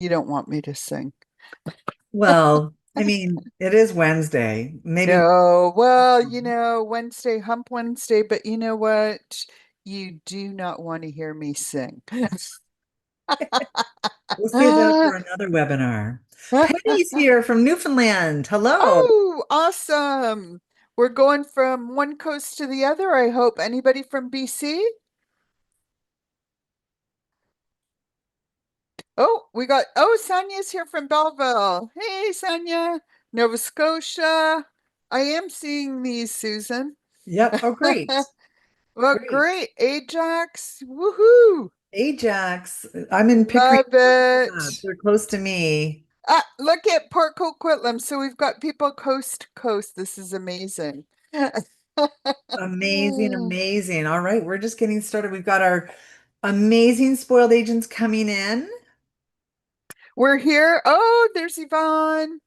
You don't want me to sing. Well, I mean, it is Wednesday. Maybe No, well, Wednesday, Hump Wednesday, but you know what? You do not want to hear me sing. we'll save that for another webinar. Penny's here from Newfoundland. Hello. Oh, awesome. We're going from one coast to the other, I hope. Anybody from BC? Sonia's here from Belleville. Hey, Sonia. Nova Scotia. I am seeing these, Susan. Yep. Oh, great. Well, Great. great. Ajax. Woohoo. Ajax. I'm in Pickering. Love it. They're close to me. Ah, look at Port Coquitlam. So we've got people coast to coast. This is amazing. Amazing, amazing. All right, we're just getting started. We've got our amazing spoiled agents coming in. We're here. Oh, there's Yvonne.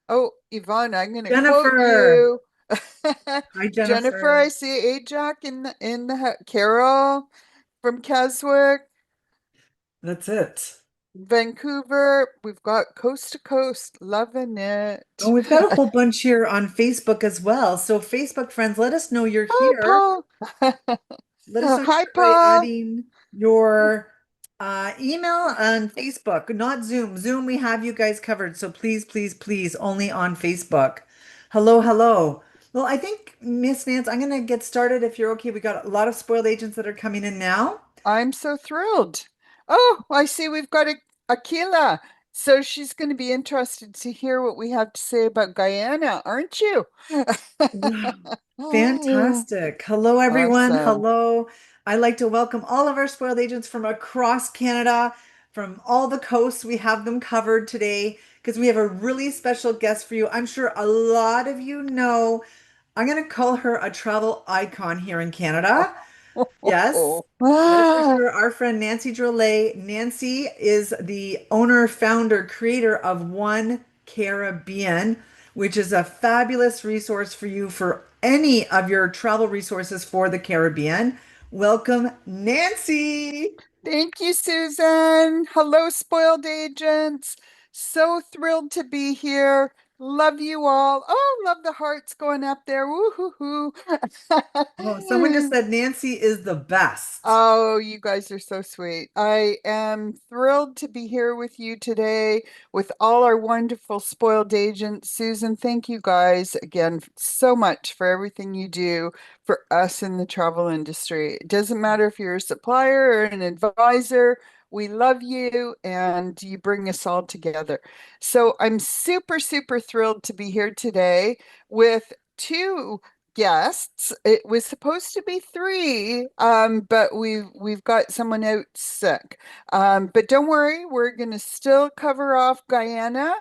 Oh, Yvonne, I'm going to quote Jennifer. you. Hi, Jennifer, I Jennifer. see Ajax Carol from Keswick, That's it. Vancouver. We've got coast to coast. Loving Oh, it. we've got a whole bunch here on Facebook as well. So, Facebook friends, let us know you're Oh, here. Paul. Let us know Hi, you're here by Paul. adding your email on Facebook, not Zoom. Zoom, we have you guys covered. So please, please, please, only on Facebook. Hello, hello. Well, I think, Miss Nance, I'm going to get started if you're okay. We got a lot of spoiled agents that are coming in now. I'm so thrilled. Oh, I see we've got Akila. So she's going to be interested to hear what we have to say about Guyana, aren't you? Wow. Fantastic. Hello, everyone. Awesome. Hello. I'd like to welcome all of our spoiled agents from across Canada, from all the coasts. We have them covered today because we have a really special guest for you. I'm sure a lot of you know. I'm going to call her a travel icon here in Canada. Yes, that is for Ah, sure. Our friend Nancy Drolet. Nancy is the owner, founder, creator of One Caribbean, which is a fabulous resource for you for any of your travel resources for the Caribbean. Welcome, Nancy. thank you, Susan. Hello, spoiled agents. So thrilled to be here. Love you all. Oh, love the hearts going up there. Woo-hoo-hoo. Oh, someone just said Nancy is the best. Oh, you guys are so sweet. I am thrilled to be here with you today with all our wonderful spoiled agents. Susan, thank you guys again so much for everything you do for us in the travel industry. It doesn't matter if you're a supplier or an advisor, we love you and you bring us all together. So I'm super, super thrilled to be here today with two guests. It was supposed to be three, but we've got someone out sick. But don't worry, we're going to still cover off Guyana.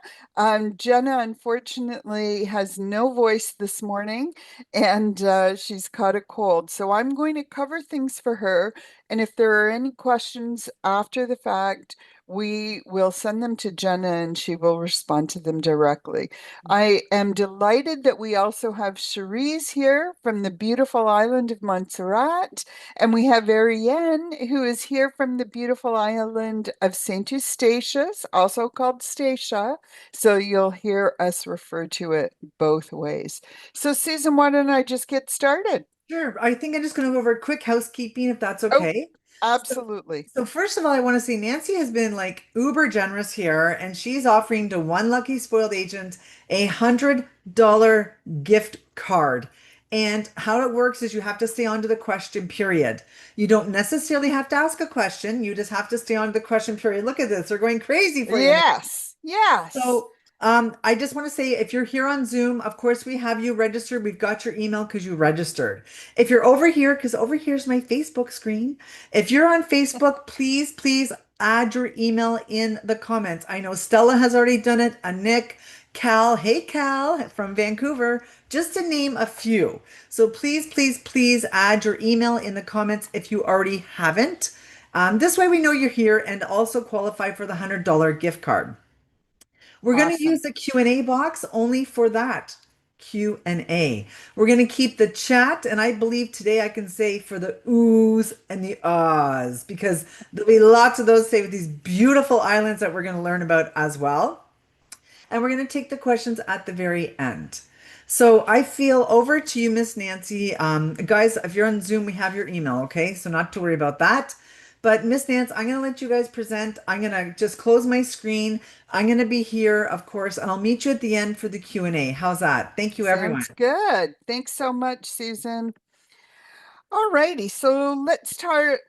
Jenna unfortunately has no voice this morning, and she's caught a cold. So I'm going to cover things for her. And if there are any questions after the fact, we will send them to Jenna and she will respond to them directly. I am delighted that we also have Cherise here from the beautiful island of Montserrat, and we have Ariane, who is here from the beautiful island of Saint Eustatius, also called Statia. So you'll hear us refer to it both ways. So, Susan, why don't I just get started? Sure. I think I'm just going to go over quick housekeeping if that's Oh, okay. So, absolutely. so first of all, I want to say Nancy has been like uber generous here, and she's offering to one lucky spoiled agent $100 gift card. And how it works is you have to stay on to the question period. You don't necessarily have to ask a question. You just have to stay on to the question period. Look at this. They're going crazy for you. Yes, yes. So, I just want to say if you're here on Zoom, of course, we have you registered. We've got your email because you registered. If you're over here, because over here's my Facebook screen. If you're on Facebook, please, please add your email in the comments. I know Stella has already done it, Nick, Cal, hey Cal from Vancouver, just to name a few. So please, please, please add your email in the comments if you already haven't. This way we know you're here and also qualify for the $100 gift card. We're going to Awesome. use the Q&A box only for that. Q&A. We're going to keep the chat, and I believe today I can say for the oohs and the ahs, because there'll be lots of those say with these beautiful islands that we're going to learn about as well. And we're going to take the questions at the very end. So I feel over to you, Miss Nancy. Guys, if you're on Zoom, we have your email, okay? So not to worry about that. But Miss Nance, I'm going to let you guys present. I'm going to just close my screen. I'm going to be here, of course, and I'll meet you at the end for the Q&A. How's that? Thank you, everyone. Sounds good. Thanks so much, Susan. All righty, so let's start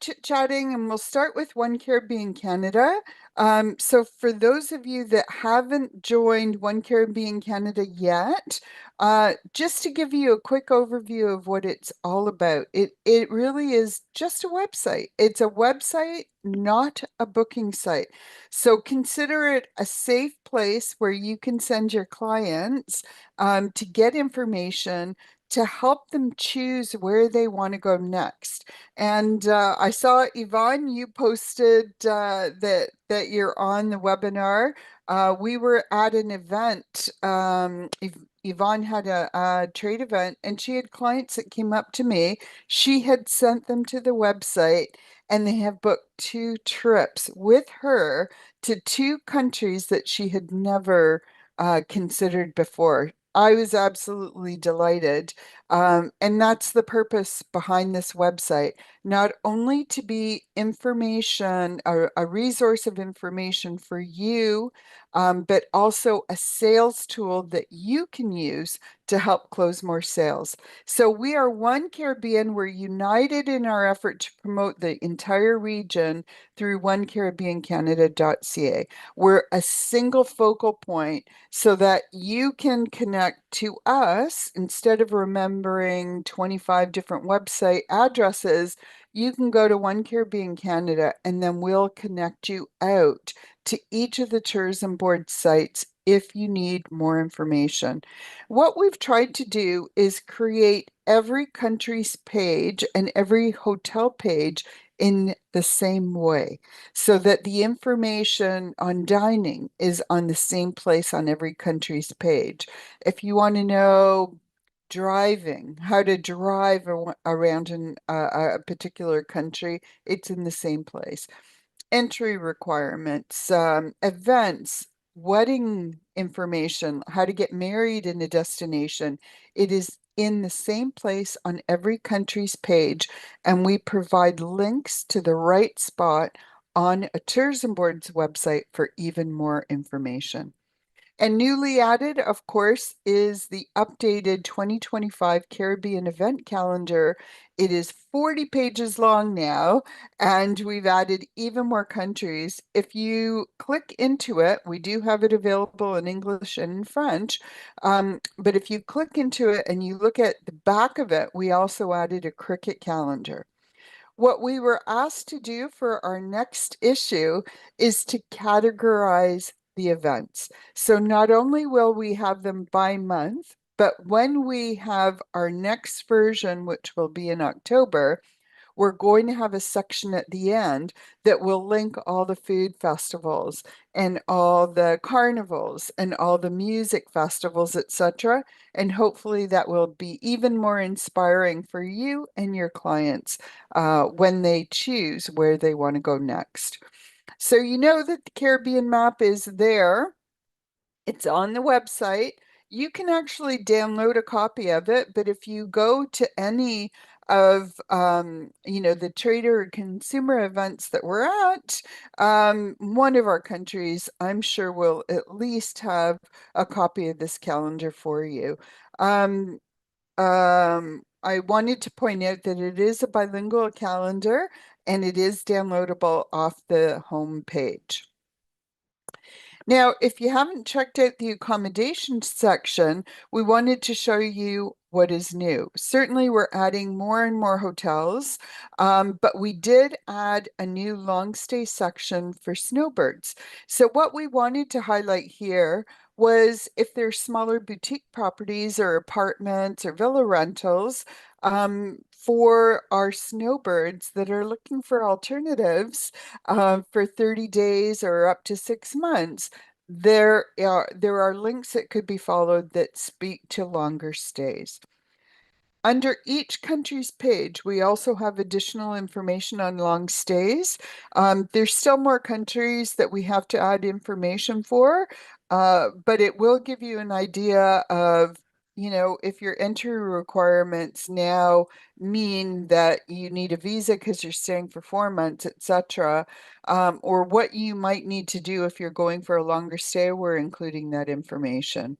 chit-chatting, and we'll start with One Caribbean Canada. So for those of you that haven't joined One Caribbean Canada yet, just to give you a quick overview of what it's all about, it really is just a website. It's a website, not a booking site. So consider it a safe place where you can send your clients to get information to help them choose where they want to go next. And I saw Yvonne, you posted that you're on the webinar. We were at an event. Yvonne had a trade event, and she had clients that came up to me. She had sent them to the website, and they have booked 2 trips with her to 2 countries that she had never considered before. I was absolutely delighted. And that's the purpose behind this website, not only to be information, a resource of information for you, but also a sales tool that you can use to help close more sales. So we are One Caribbean. We're united in our effort to promote the entire region through onecaribbeancanada.ca. We're a single focal point so that you can connect to us instead of remembering 25 different website addresses. You can go to One Caribbean Canada, and then we'll connect you out to each of the tourism board sites if you need more information. What we've tried to do is create every country's page and every hotel page in the same way, so that the information on dining is on the same place on every country's page. If you want to know driving, how to drive around in a particular country, it's in the same place. Entry requirements, events, wedding information, how to get married in a destination. It is in the same place on every country's page, and we provide links to the right spot on a tourism board's website for even more information. And newly added, of course, is the updated 2025 Caribbean event calendar. It is 40 pages long now, and we've added even more countries. If you click into it, we do have it available in English and in French. But if you click into it and you look at the back of it, we also added a cricket calendar. What we were asked to do for our next issue is to categorize the events. So not only will we have them by month, but when we have our next version, which will be in October, we're going to have a section at the end that will link all the food festivals and all the carnivals and all the music festivals, etc. And hopefully that will be even more inspiring for you and your clients when they choose where they want to go next. So you know that the Caribbean map is there. It's on the website. You can actually download a copy of it, but if you go to any of the trader or consumer events that we're at, one of our countries, I'm sure will at least have a copy of this calendar for you. Um, I wanted to point out that it is a bilingual calendar and it is downloadable off the home page. Now, if you haven't checked out the accommodation section, we wanted to show you what is new. Certainly, we're adding more and more hotels, but we did add a new long stay section for snowbirds. So what we wanted to highlight here was if there's smaller boutique properties or apartments or villa rentals, for our snowbirds that are looking for alternatives for 30 days or up to 6 months, there are links that could be followed that speak to longer stays. Under each country's page, we also have additional information on long stays. There's still more countries that we have to add information for, but it will give you an idea of, if your entry requirements now mean that you need a visa because you're staying for 4 months, etc., or what you might need to do if you're going for a longer stay, we're including that information.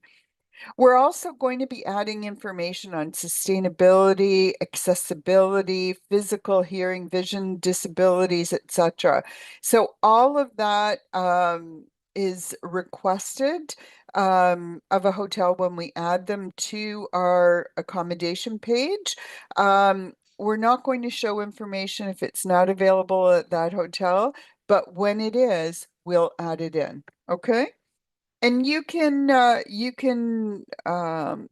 We're also going to be adding information on sustainability, accessibility, physical, hearing, vision, disabilities, etc. So all of that is requested of a hotel when we add them to our accommodation page. We're not going to show information if it's not available at that hotel, but when it is, we'll add it in. Okay? And you can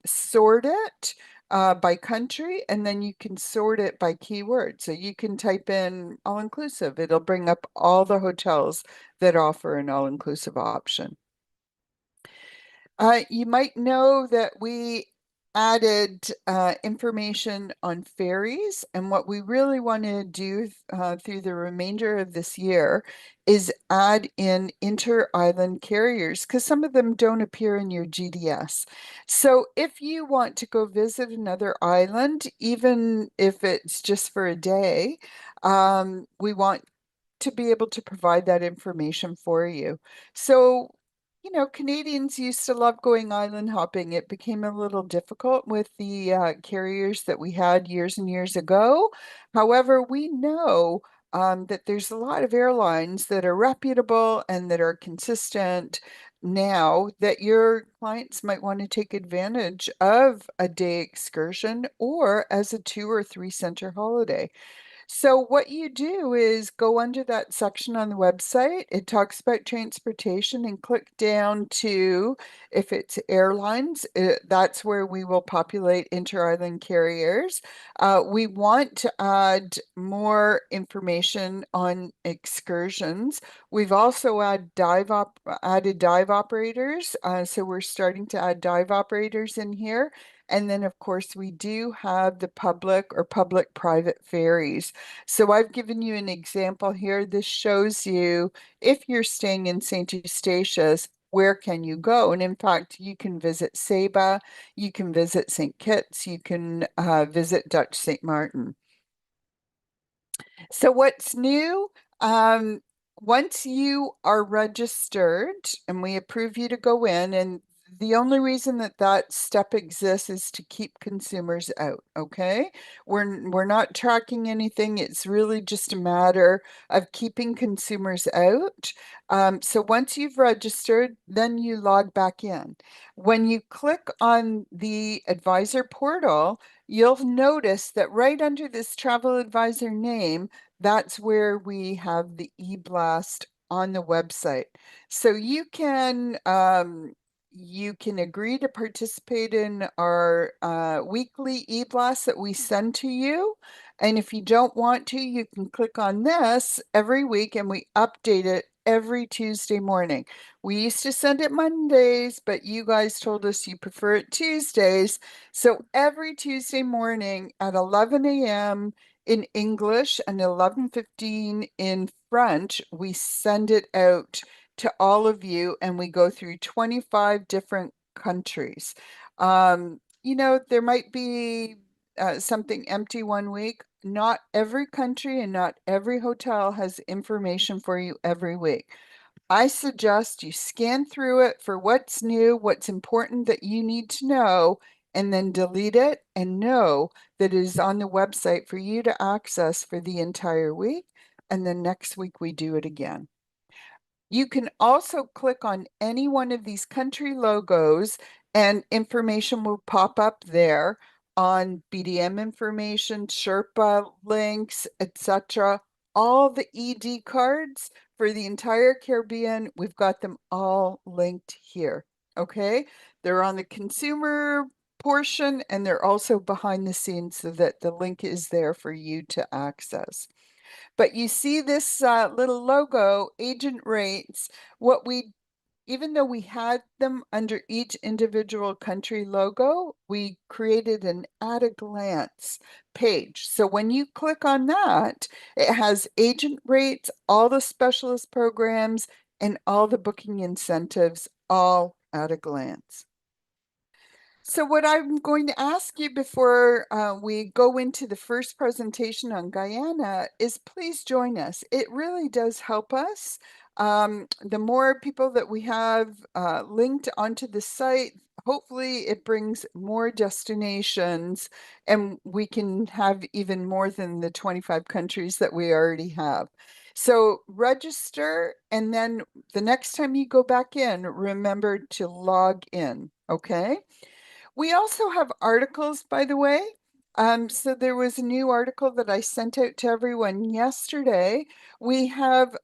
sort it by country, and then you can sort it by keyword. So you can type in all-inclusive. It'll bring up all the hotels that offer an all-inclusive option. You might know that we added information on ferries, and what we really want to do through the remainder of this year is add in inter-island carriers because some of them don't appear in your GDS. So if you want to go visit another island, even if it's just for a day, we want to be able to provide that information for you. So, Canadians used to love going island hopping. It became a little difficult with the carriers that we had years and years ago. However, we know that there's a lot of airlines that are reputable and that are consistent now that your clients might want to take advantage of a day excursion or as a 2 or 3 center holiday. So what you do is go under that section on the website. It talks about transportation and click down to, if it's airlines, that's where we will populate inter-island carriers. We want to add more information on excursions. We've also added dive operators. So we're starting to add dive operators in here. And then, of course, we do have the public or public-private ferries. So I've given you an example here. This shows you if you're staying in St. Eustatius, where can you go? And in fact, you can visit Saba, you can visit St. Kitts, you can visit Dutch St. Martin. So what's new? Um, Once you are registered and we approve you to go in, and the only reason that that step exists is to keep consumers out, okay? We're not tracking anything. It's really just a matter of keeping consumers out. So once you've registered, then you log back in. When you click on the advisor portal, you'll notice that right under this travel advisor name, that's where we have the e-blast on the website. So you can agree to participate in our weekly e-blast that we send to you. And if you don't want to, you can click on this every week and we update it every Tuesday morning. We used to send it Mondays, but you guys told us you prefer it Tuesdays. So every Tuesday morning at 11 a.m. in English and 11:15 in French, we send it out to all of you and we go through 25 different countries. There might be something empty one week. Not every country and not every hotel has information for you every week. I suggest you scan through it for what's new, what's important that you need to know, and then delete it and know that it is on the website for you to access for the entire week. And then next week we do it again. You can also click on any one of these country logos and information will pop up there on BDM information, Sherpa links, etc. All the ED cards for the entire Caribbean, we've got them all linked here. Okay, they're on the consumer portion and they're also behind the scenes so that the link is there for you to access. But you see this little logo, agent rates. What we even though we had them under each individual country logo, we created an at a glance page. So when you click on that, it has agent rates, all the specialist programs, and all the booking incentives all at a glance. So what I'm going to ask you before we go into the first presentation on Guyana is please join us. It really does help us. The more people that we have linked onto the site, hopefully it brings more destinations and we can have even more than the 25 countries that we already have. So register, and then the next time you go back in, remember to log in, okay? We also have articles, by the way. So there was a new article that I sent out to everyone yesterday. We have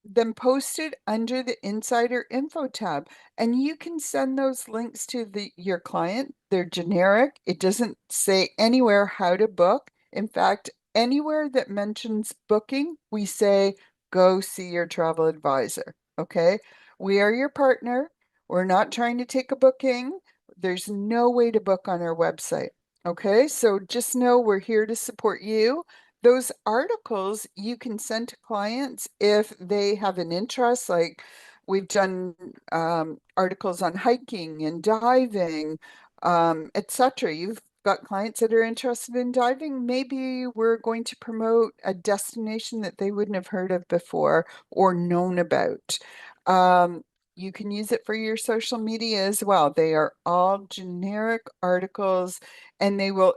them posted under the Insider Info tab, and you can send those links to your client. They're generic. It doesn't say anywhere how to book. In fact, anywhere that mentions booking, we say go see your travel advisor. Okay? We are your partner. We're not trying to take a booking. There's no way to book on our website. Okay? So just know we're here to support you. Those articles you can send to clients if they have an interest, like we've done articles on hiking and diving, etc. You've got clients that are interested in diving. Maybe we're going to promote a destination that they wouldn't have heard of before or known about. Um, you can use it for your social media as well. They are all generic articles and they will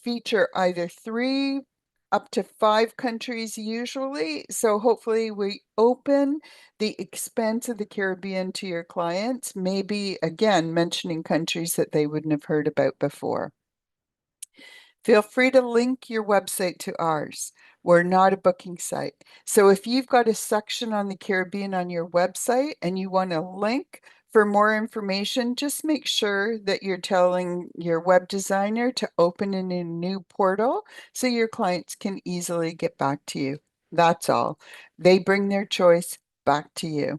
feature either three up to five countries usually. So hopefully we open the expanse of the Caribbean to your clients, maybe again mentioning countries that they wouldn't have heard about before. Feel free to link your website to ours. We're not a booking site. So if you've got a section on the Caribbean on your website and you want to link for more information, just make sure that you're telling your web designer to open in a new portal so your clients can easily get back to you. That's all. They bring their choice back to you.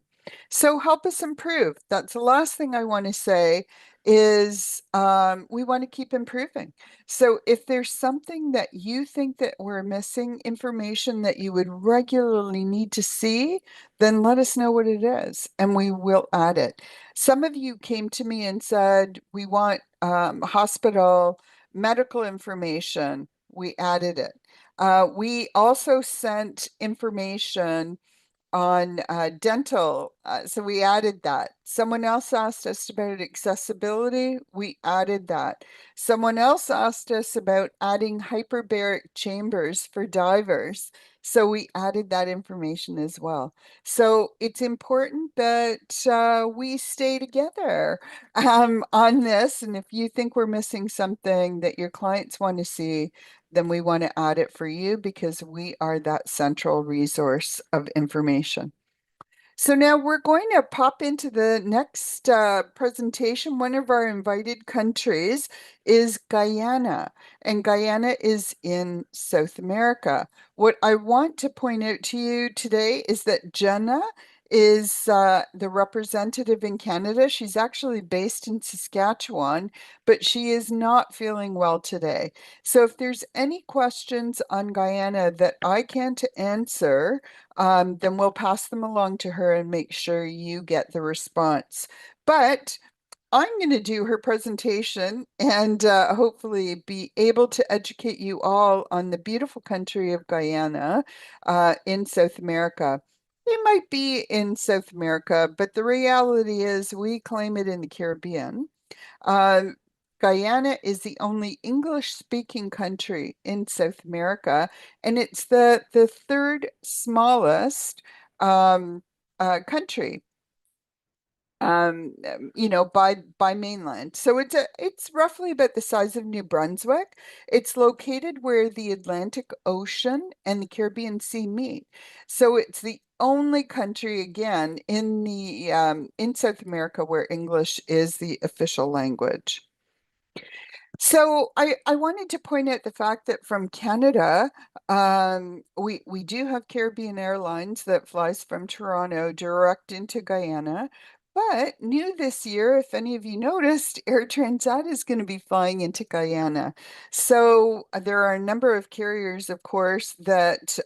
So help us improve. That's the last thing I want to say is we want to keep improving. So if there's something that you think that we're missing, information that you would regularly need to see, then let us know what it is and we will add it. Some of you came to me and said, we want hospital medical information. We added it. We also sent information on dental. So we added that. Someone else asked us about accessibility. We added that. Someone else asked us about adding hyperbaric chambers for divers. So we added that information as well. So it's important that we stay together on this. And if you think we're missing something that your clients want to see, then we want to add it for you because we are that central resource of information. So now we're going to pop into the next presentation. One of our invited countries is Guyana, and Guyana is in South America. What I want to point out to you today is that Jenna is the representative in Canada. She's actually based in Saskatchewan, but she is not feeling well today. So if there's any questions on Guyana that I can't answer, then we'll pass them along to her and make sure you get the response. But I'm going to do her presentation and hopefully be able to educate you all on the beautiful country of Guyana in South America. It might be in South America, but the reality is we claim it in the Caribbean. Uh, Guyana is the only English-speaking country in South America, and it's the third smallest country, by mainland. So it's roughly about the size of New Brunswick. It's located where the Atlantic Ocean and the Caribbean Sea meet. So it's the only country again in South America where English is the official language. So I wanted to point out the fact that from Canada, we do have Caribbean Airlines that flies from Toronto direct into Guyana, But new this year, if any of you noticed, Air Transat is going to be flying into Guyana. So there are a number of carriers, of course, that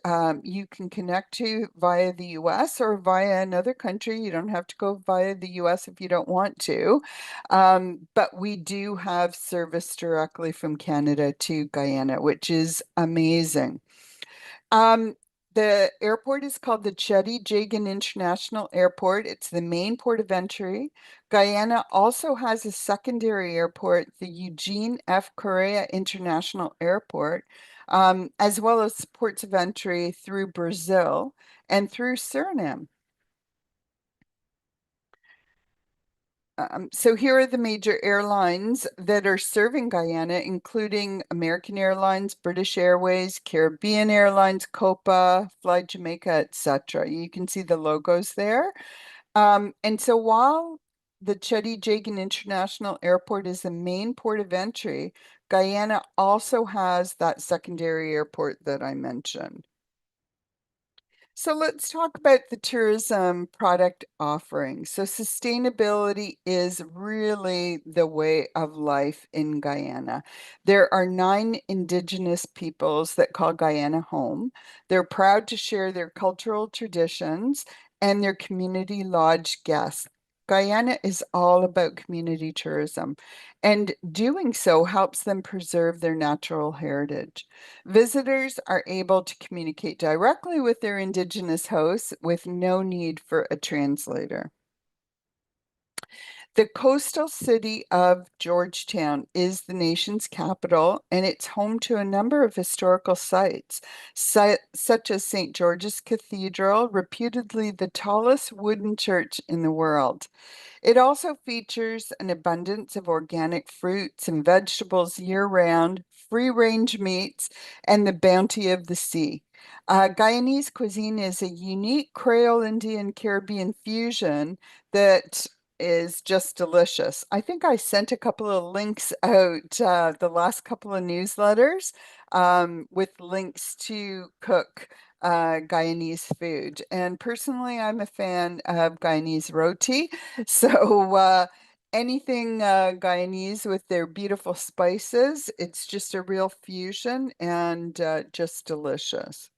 you can connect to via the US or via another country. You don't have to go via the US if you don't want to. But we do have service directly from Canada to Guyana, which is amazing. Um, the airport is called the Chetty Jagan International Airport. It's the main port of entry. Guyana also has a secondary airport, the Eugene F. Correa International Airport, as well as ports of entry through Brazil and through Suriname. So here are the major airlines that are serving Guyana, including American Airlines, British Airways, Caribbean Airlines, Copa, Fly Jamaica, etc. You can see the logos there. And so while the Cheddi Jagan International Airport is the main port of entry, Guyana also has that secondary airport that I mentioned. So let's talk about the tourism product offering. So sustainability is really the way of life in Guyana. There are 9 indigenous peoples that call Guyana home. They're proud to share their cultural traditions and their community lodge guests. Guyana is all about community tourism, and doing so helps them preserve their natural heritage. Visitors are able to communicate directly with their Indigenous hosts with no need for a translator. The coastal city of Georgetown is the nation's capital, and it's home to a number of historical sites, such as St. George's Cathedral, reputedly the tallest wooden church in the world. It also features an abundance of organic fruits and vegetables year-round, free-range meats, and the bounty of the sea. Guyanese cuisine is a unique Creole Indian Caribbean fusion that is just delicious. I think I sent a couple of links out the last couple of newsletters with links to cook Guyanese food. And personally, I'm a fan of Guyanese roti. So anything Guyanese with their beautiful spices, it's just a real fusion and just delicious.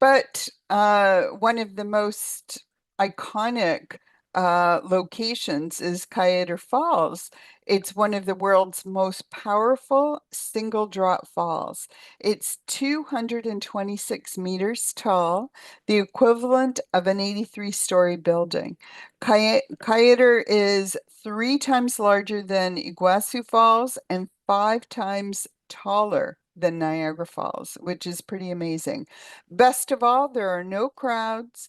But one of the most iconic locations is Cayuga Falls. It's one of the world's most powerful single drop falls. It's 226 meters tall, the equivalent of an 83-story building. Cayuga is 3 times larger than Iguazu Falls and 5 times taller than Niagara Falls, which is pretty amazing. Best of all, there are no crowds.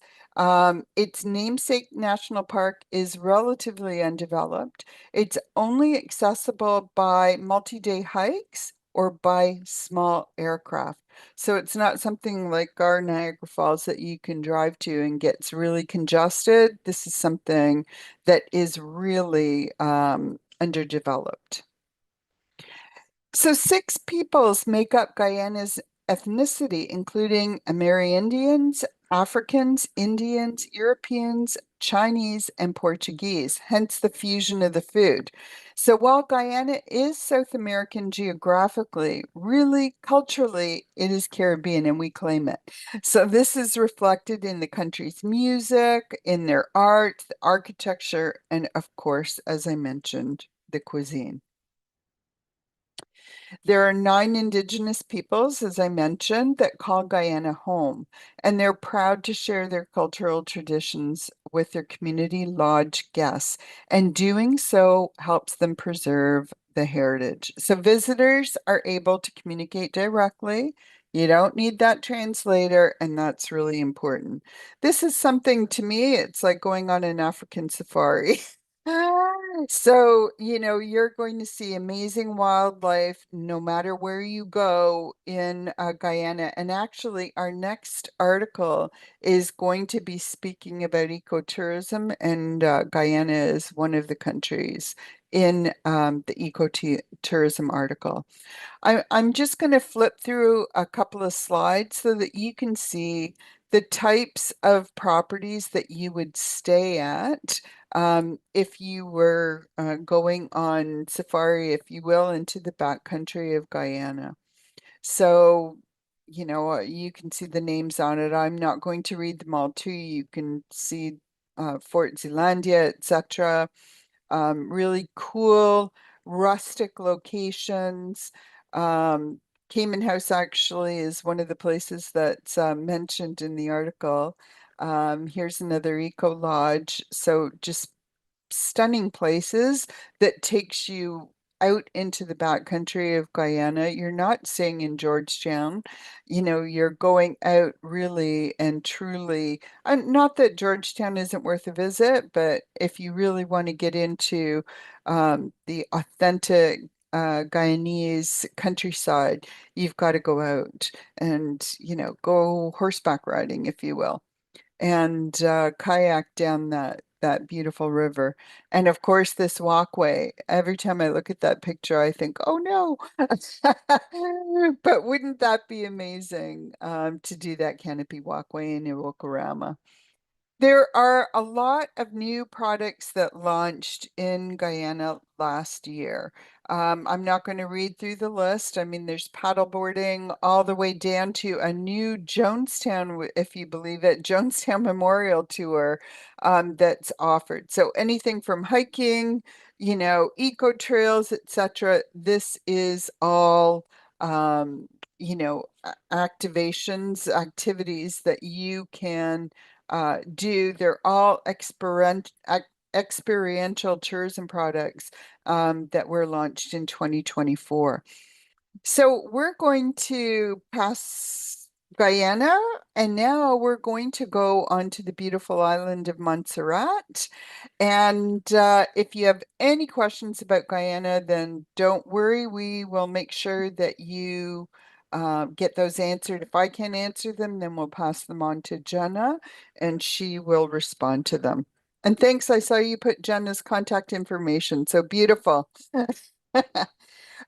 Its namesake national park is relatively undeveloped. It's only accessible by multi-day hikes or by small aircraft. So it's not something like our Niagara Falls that you can drive to and gets really congested. This is something that is really underdeveloped. So 6 peoples make up Guyana's ethnicity, including Amerindians, Africans, Indians, Europeans, Chinese, and Portuguese, hence the fusion of the food. So while Guyana is South American geographically, really culturally, it is Caribbean and we claim it. So this is reflected in the country's music, in their art, the architecture, and of course, as I mentioned, the cuisine. There are 9 indigenous peoples, as I mentioned, that call Guyana home, and they're proud to share their cultural traditions with their community lodge guests, and doing so helps them preserve the heritage. So visitors are able to communicate directly. You don't need that translator, and that's really important. This is something to me, it's like going on an African safari. So, you're going to see amazing wildlife no matter where you go in Guyana. And actually, our next article is going to be speaking about ecotourism, and Guyana is one of the countries in the ecotourism article. I'm just going to flip through a couple of slides so that you can see the types of properties that you would stay at if you were going on safari, if you will, into the backcountry of Guyana. So, you can see the names on it. I'm not going to read them all to you. You can see Fort Zeelandia, etc. Really cool rustic locations. Um, Cayman House actually is one of the places that's mentioned in the article. Here's another eco lodge. So just stunning places that takes you out into the backcountry of Guyana. You're not staying in Georgetown. You're going out really and truly. Not that Georgetown isn't worth a visit, but if you really want to get into the authentic Guyanese countryside, you've got to go out and, go horseback riding, if you will, and kayak down that beautiful river. And of course, this walkway. Every time I look at that picture, I think, "Oh no!" But wouldn't that be amazing to do that canopy walkway in Iwokarama? There are a lot of new products that launched in Guyana last year. I'm not going to read through the list. I mean, there's paddleboarding all the way down to a new Jonestown, if you believe it, Jonestown Memorial Tour that's offered. So anything from hiking, eco trails, etc. This is all activities that you can do. They're all experiential tourism products that were launched in 2024. So we're going to pass Guyana, and now we're going to go on to the beautiful island of Montserrat. And if you have any questions about Guyana, then don't worry. We will make sure that you get those answered. If I can't answer them, then we'll pass them on to Jenna, and she will respond to them. And thanks, I saw you put Jenna's contact information. So beautiful.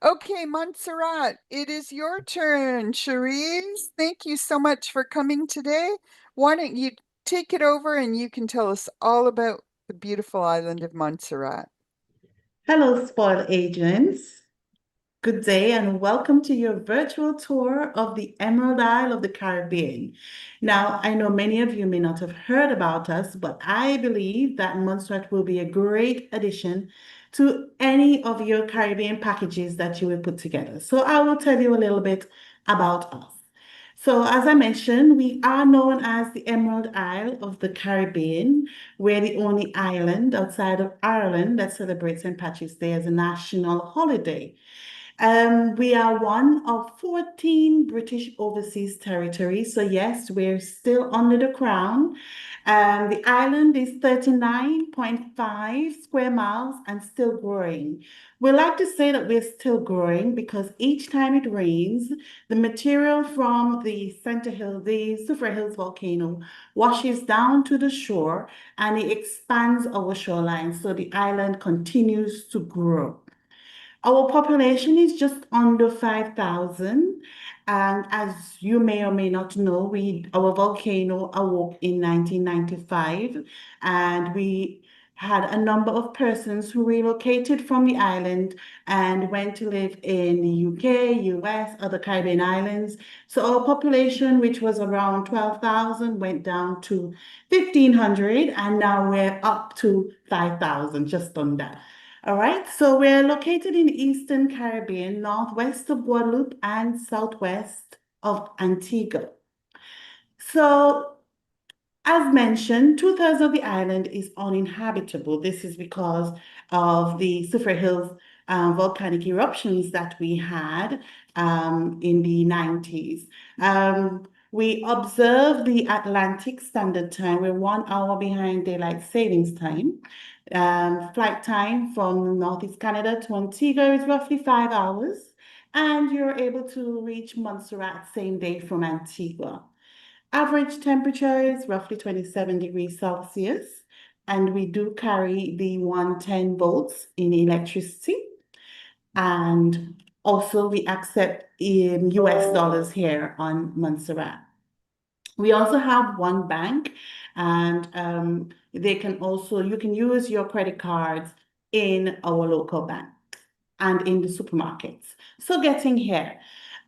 Okay, Montserrat, it is your turn. Cherise, thank you so much for coming today. Why don't you take it over and you can tell us all about the beautiful island of Montserrat. Hello, spoiled agents. Good day and welcome to your virtual tour of the Emerald Isle of the Caribbean. Now, I know many of you may not have heard about us, but I believe that Montserrat will be a great addition to any of your Caribbean packages that you will put together. So I will tell you a little bit about us. So, as I mentioned, we are known as the Emerald Isle of the Caribbean. We're the only island outside of Ireland that celebrates St. Patrick's Day as a national holiday. We are one of 14 British overseas territories. So, yes, we're still under the crown. The island is 39.5 square miles and still growing. We like to say that we're still growing because each time it rains, the material from the Center Hill, the Soufriere Hills volcano, washes down to the shore and it expands our shoreline. So the island continues to grow. Our population is just under 5,000. And as you may or may not know, our volcano awoke in 1995, and we had a number of persons who relocated from the island and went to live in the UK, US, other Caribbean islands. So our population, which was around 12,000, went down to 1,500, and now we're up to 5,000, just on that. All right, so we're located in the Eastern Caribbean, northwest of Guadeloupe and southwest of Antigua. So, as mentioned, two-thirds of the island is uninhabitable. This is because of the Soufriere Hills volcanic eruptions that we had in the 90s. We observe the Atlantic Standard Time. We're 1 hour behind daylight savings time. Flight time from Northeast Canada to Antigua is roughly 5 hours, and you're able to reach Montserrat same day from Antigua. Average temperature is roughly 27 degrees Celsius, and we do carry the 110 volts in electricity. And also we accept in US dollars here on Montserrat. We also have one bank, and you can use your credit cards in our local bank and in the supermarkets. So getting here,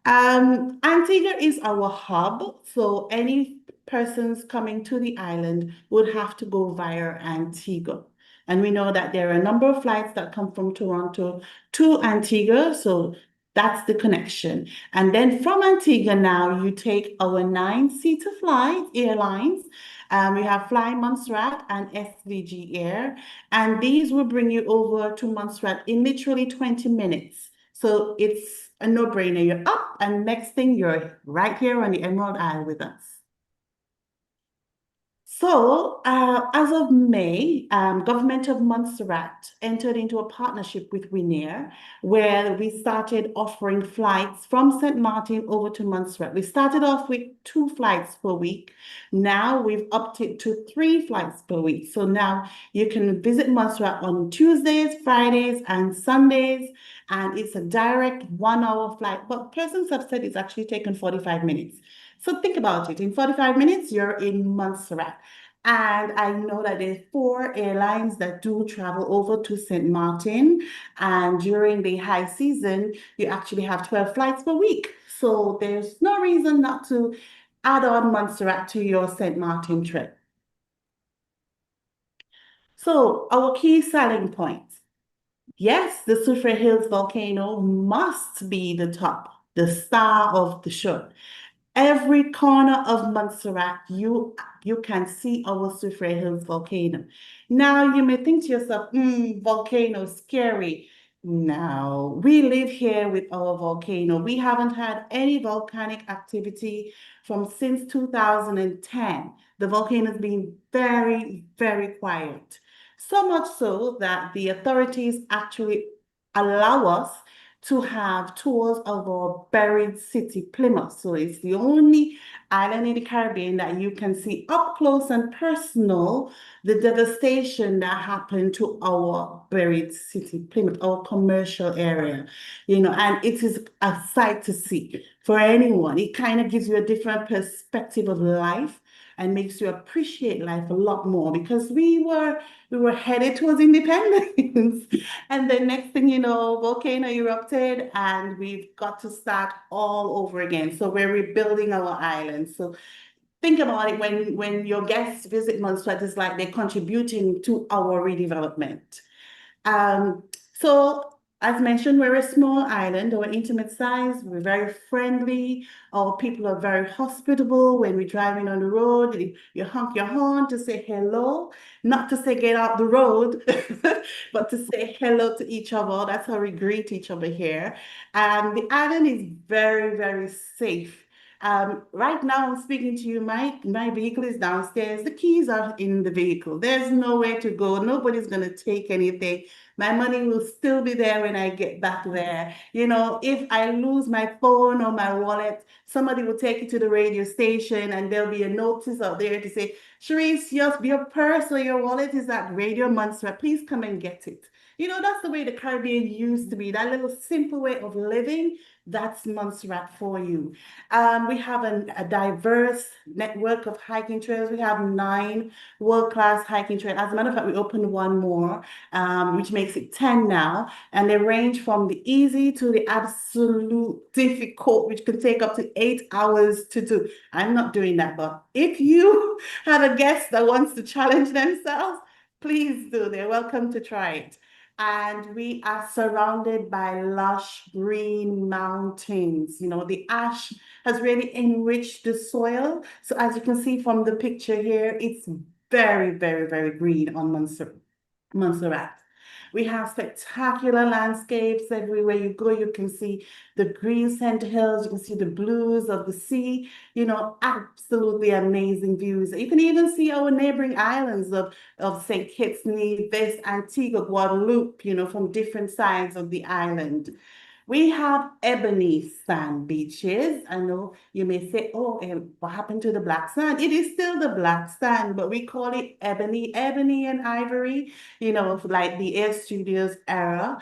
Antigua is our hub, so any persons coming to the island would have to go via Antigua. And we know that there are a number of flights that come from Toronto to Antigua, so that's the connection. And then from Antigua now, you take our nine-seater flight airlines. We have Fly Montserrat and SVG Air, and these will bring you over to Montserrat in literally 20 minutes. So it's a no-brainer. You're up, and next thing you're right here on the Emerald Isle with us. So, as of May, Government of Montserrat entered into a partnership with Winair, where we started offering flights from St. Martin over to Montserrat. We started off with 2 flights per week. Now we've upped it to 3 flights per week. So now you can visit Montserrat on Tuesdays, Fridays, and Sundays, and it's a direct 1-hour flight. But persons have said it's actually taken 45 minutes. So think about it. In 45 minutes, you're in Montserrat. And I know that there's 4 airlines that do travel over to St. Martin. And during the high season, you actually have 12 flights per week. So there's no reason not to add on Montserrat to your St. Martin trip. So our key selling points. Yes, the Soufriere Hills volcano must be the top, the star of the show. Every corner of Montserrat, you can see our Soufriere Hills volcano. Now, you may think to yourself, volcano, scary. No, we live here with our volcano. We haven't had any volcanic activity from since 2010. The volcano has been very, very quiet. So much so that the authorities actually allow us to have tours of our buried city, Plymouth. So it's the only island in the Caribbean that you can see up close and personal the devastation that happened to our buried city, Plymouth, our commercial area, and it is a sight to see for anyone. It kind of gives you a different perspective of life and makes you appreciate life a lot more, because we were headed towards independence. And the next thing you know, volcano erupted and we've got to start all over again. So we're rebuilding our island. So think about it, when your guests visit Montserrat, it's like they're contributing to our redevelopment. So as mentioned, we're a small island, or intimate size. We're very friendly. Our people are very hospitable. When we're driving on the road, you honk your horn to say hello, not to say get out the road, but to say hello to each other. That's how we greet each other here. The island is very, very safe. Right now I'm speaking to you, my vehicle is downstairs. The keys are in the vehicle. There's nowhere to go. Nobody's going to take anything. My money will still be there when I get back there. If I lose my phone or my wallet, somebody will take it to the radio station and there'll be a notice out there to say, Sharice, your purse or your wallet is at Radio Montserrat. Please come and get it. That's the way the Caribbean used to be, that little simple way of living. That's Montserrat for you. We have a diverse network of hiking trails. We have 9 world-class hiking trails. As a matter of fact, we opened one more, which makes it 10 now. And they range from the easy to the absolute difficult, which can take up to 8 hours to do. I'm not doing that, but if you have a guest that wants to challenge themselves, please do. They're welcome to try it. And we are surrounded by lush green mountains. The ash has really enriched the soil. So as you can see from the picture here, it's very, very, very green on Montserrat. We have spectacular landscapes everywhere you go. You can see the green sand hills. You can see the blues of the sea. Absolutely amazing views. You can even see our neighboring islands of St. Kitts, Nevis, Antigua, Guadeloupe, from different sides of the island. We have ebony sand beaches. I know you may say, oh, what happened to the black sand? It is still the black sand, but we call it ebony and ivory, like the Air Studios era.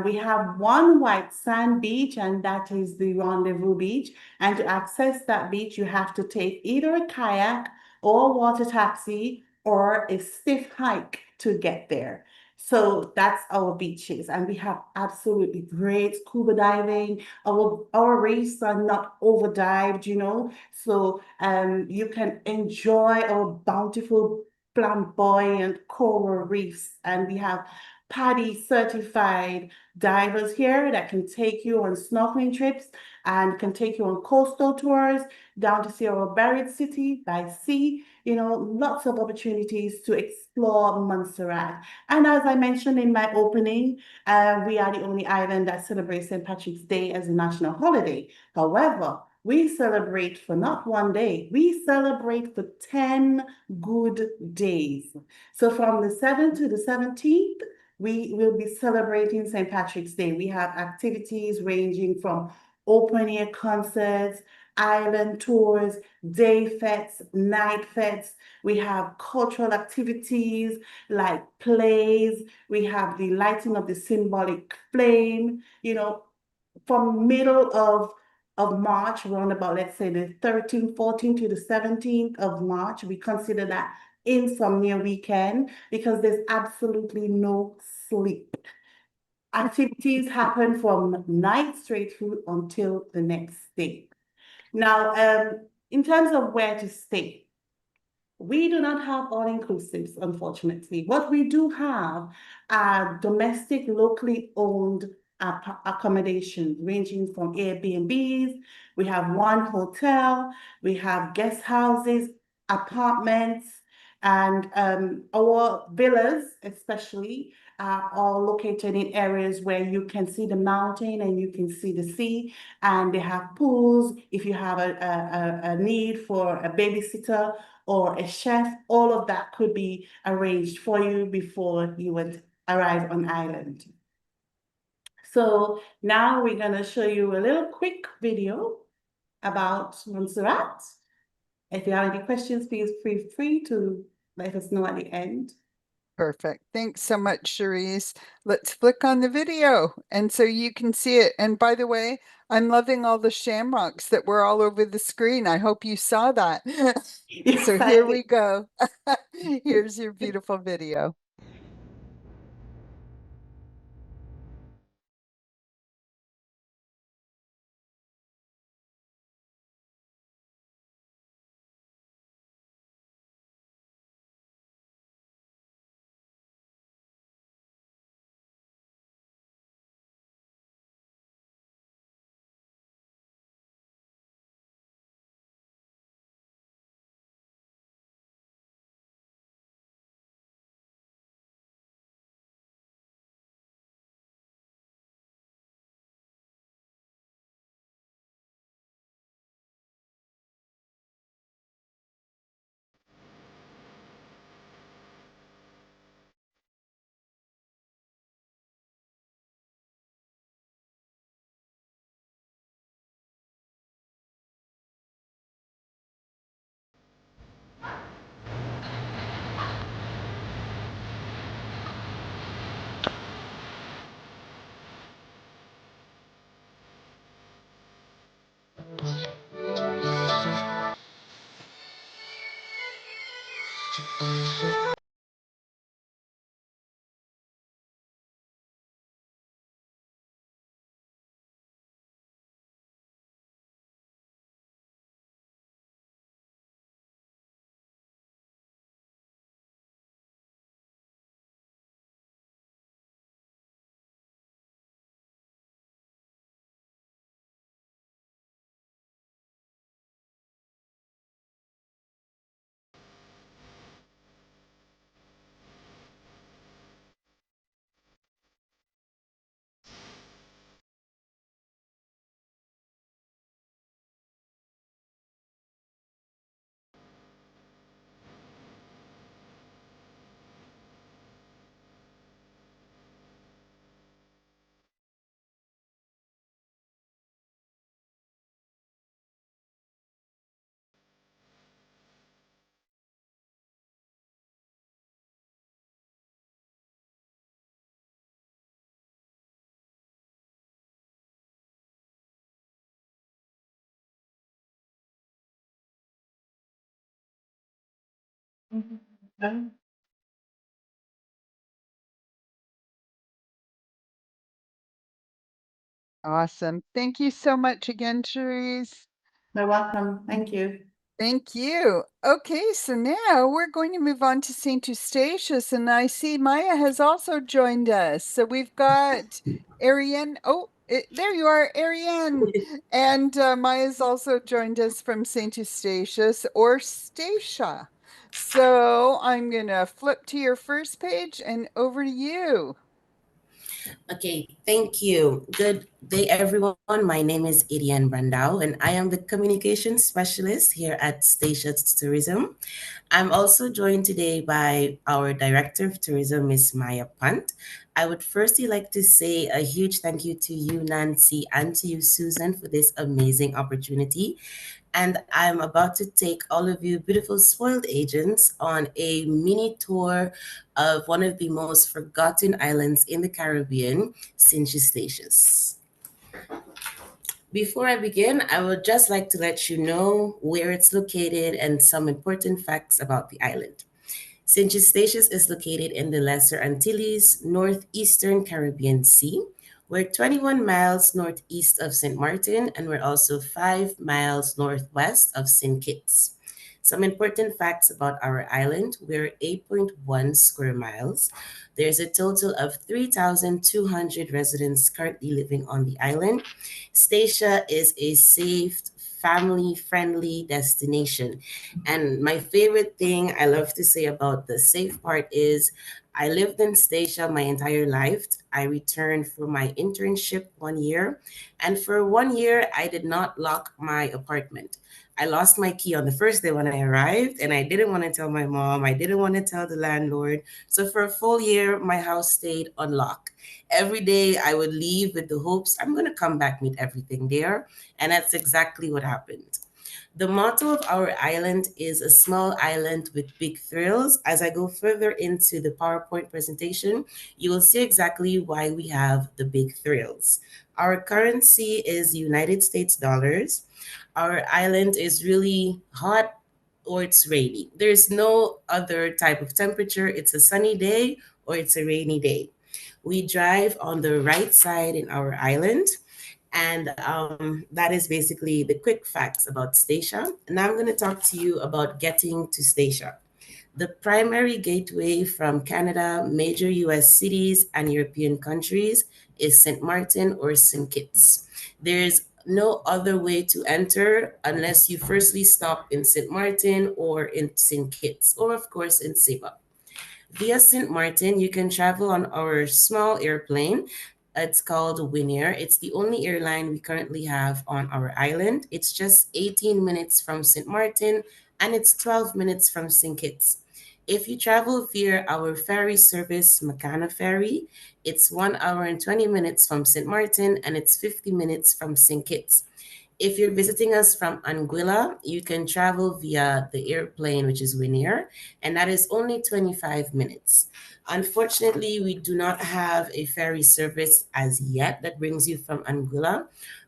We have one white sand beach, and that is the Rendezvous Beach. And to access that beach, you have to take either a kayak or a water taxi or a stiff hike to get there. So that's our beaches, and we have absolutely great scuba diving. Our reefs are not overdived, so you can enjoy our bountiful, flamboyant coral reefs, and we have PADI certified divers here that can take you on snorkeling trips and can take you on coastal tours down to see our buried city by sea. Lots of opportunities to explore Montserrat. And as I mentioned in my opening, we are the only island that celebrates St. Patrick's Day as a national holiday. However, we celebrate for not one day, we celebrate for 10 good days. So from the 7th to the 17th, we will be celebrating St. Patrick's Day. We have activities ranging from open air concerts, island tours, day fetes, night fetes. We have cultural activities like plays. We have the lighting of the symbolic flame, from middle of March, around about, let's say, the 13th, 14th to the 17th of March. We consider that insomnia weekend because there's absolutely no sleep. Activities happen from night straight through until the next day. Now, in terms of where to stay, we do not have all-inclusives, unfortunately. What we do have are domestic, locally owned accommodations, ranging from Airbnbs. We have one hotel, we have guest houses, apartments, and our villas, especially, are all located in areas where you can see the mountain and you can see the sea, and they have pools. If you have a need for a babysitter or a chef, all of that could be arranged for you before you would arrive on island. So now we're going to show you a little quick video about Montserrat. If you have any questions, please feel free to let us know at the end. Perfect. Thanks so much, Cherise. Let's flick on the video and so you can see it. And by the way, I'm loving all the shamrocks that were all over the screen. I hope you saw that. Yes, So I here did. we go. Here's your beautiful video. Mhm. Awesome. Thank you so much again, Cherise. You're welcome. Thank you. Thank you. Okay, so now we're going to move on to St. Eustatius, and I see Maya has also joined us. So we've got Ariane. Oh, there you are, Ariane. And Maya's also joined us from St. Eustatius or Statia. So I'm going to flip to your first page and over to you. Okay, thank you. Good day, everyone. My name is Idian Brandao, and I am the communications specialist here at Station Tourism. I'm also joined today by our Director of Tourism, Ms. Maya Pant. I would firstly like to say a huge thank you to you, Nancy, and to you, Susan, for this amazing opportunity. And I'm about to take all of you beautiful spoiled agents on a mini tour of one of the most forgotten islands in the Caribbean, St. Eustatius. Before I begin, I would just like to let you know where it's located and some important facts about the island. St. Eustatius is located in the Lesser Antilles, northeastern Caribbean Sea. We're 21 miles northeast of St. Martin, and we're also 5 miles northwest of St. Kitts. Some important facts about our island: we're 8.1 square miles. There's a total of 3,200 residents currently living on the island. Statia is a safe, family friendly destination. And my favorite thing I love to say about the safe part is I lived in Statia my entire life. I returned for my internship 1 year. And for 1 year, I did not lock my apartment. I lost my key on the first day when I arrived, and I didn't want to tell my mom. I didn't want to tell the landlord. So for a full year, my house stayed unlocked. Every day I would leave with the hopes I'm going to come back, meet everything there. And that's exactly what happened. The motto of our island is a small island with big thrills. As I go further into the PowerPoint presentation, you will see exactly why we have the big thrills. Our currency is United States dollars. Our island is really hot or it's rainy. There's no other type of temperature. It's a sunny day or it's a rainy day. We drive on the right side in our island. And that is basically the quick facts about Statia. Now I'm going to talk to you about getting to Statia. The primary gateway from Canada, major US cities, and European countries is St. Martin or St. Kitts. There's no other way to enter unless you firstly stop in St. Martin or in St. Kitts, or of course in Saba. Via St. Martin, you can travel on our small airplane. It's called Winair. It's the only airline we currently have on our island. It's just 18 minutes from St. Martin and it's 12 minutes from St. Kitts. If you travel via our ferry service, Makana Ferry, it's 1 hour and 20 minutes from St. Martin and it's 50 minutes from St. Kitts. If you're visiting us from Anguilla, you can travel via the airplane, which is Winair, and that is only 25 minutes. Unfortunately, we do not have a ferry service as yet that brings you from Anguilla,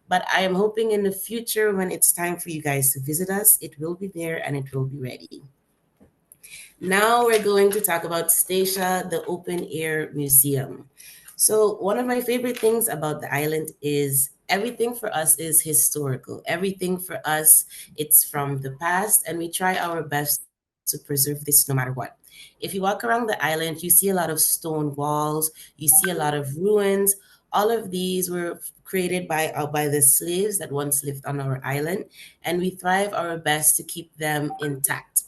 but I am hoping in the future when it's time for you guys to visit us, it will be there and it will be ready. Now we're going to talk about Statia, the open air museum. So, one of my favorite things about the island is everything for us is historical. Everything for us, it's from the past, and we try our best to preserve this no matter what. If you walk around the island, you see a lot of stone walls, you see a lot of ruins. All of these were created by the slaves that once lived on our island, and we thrive our best to keep them intact.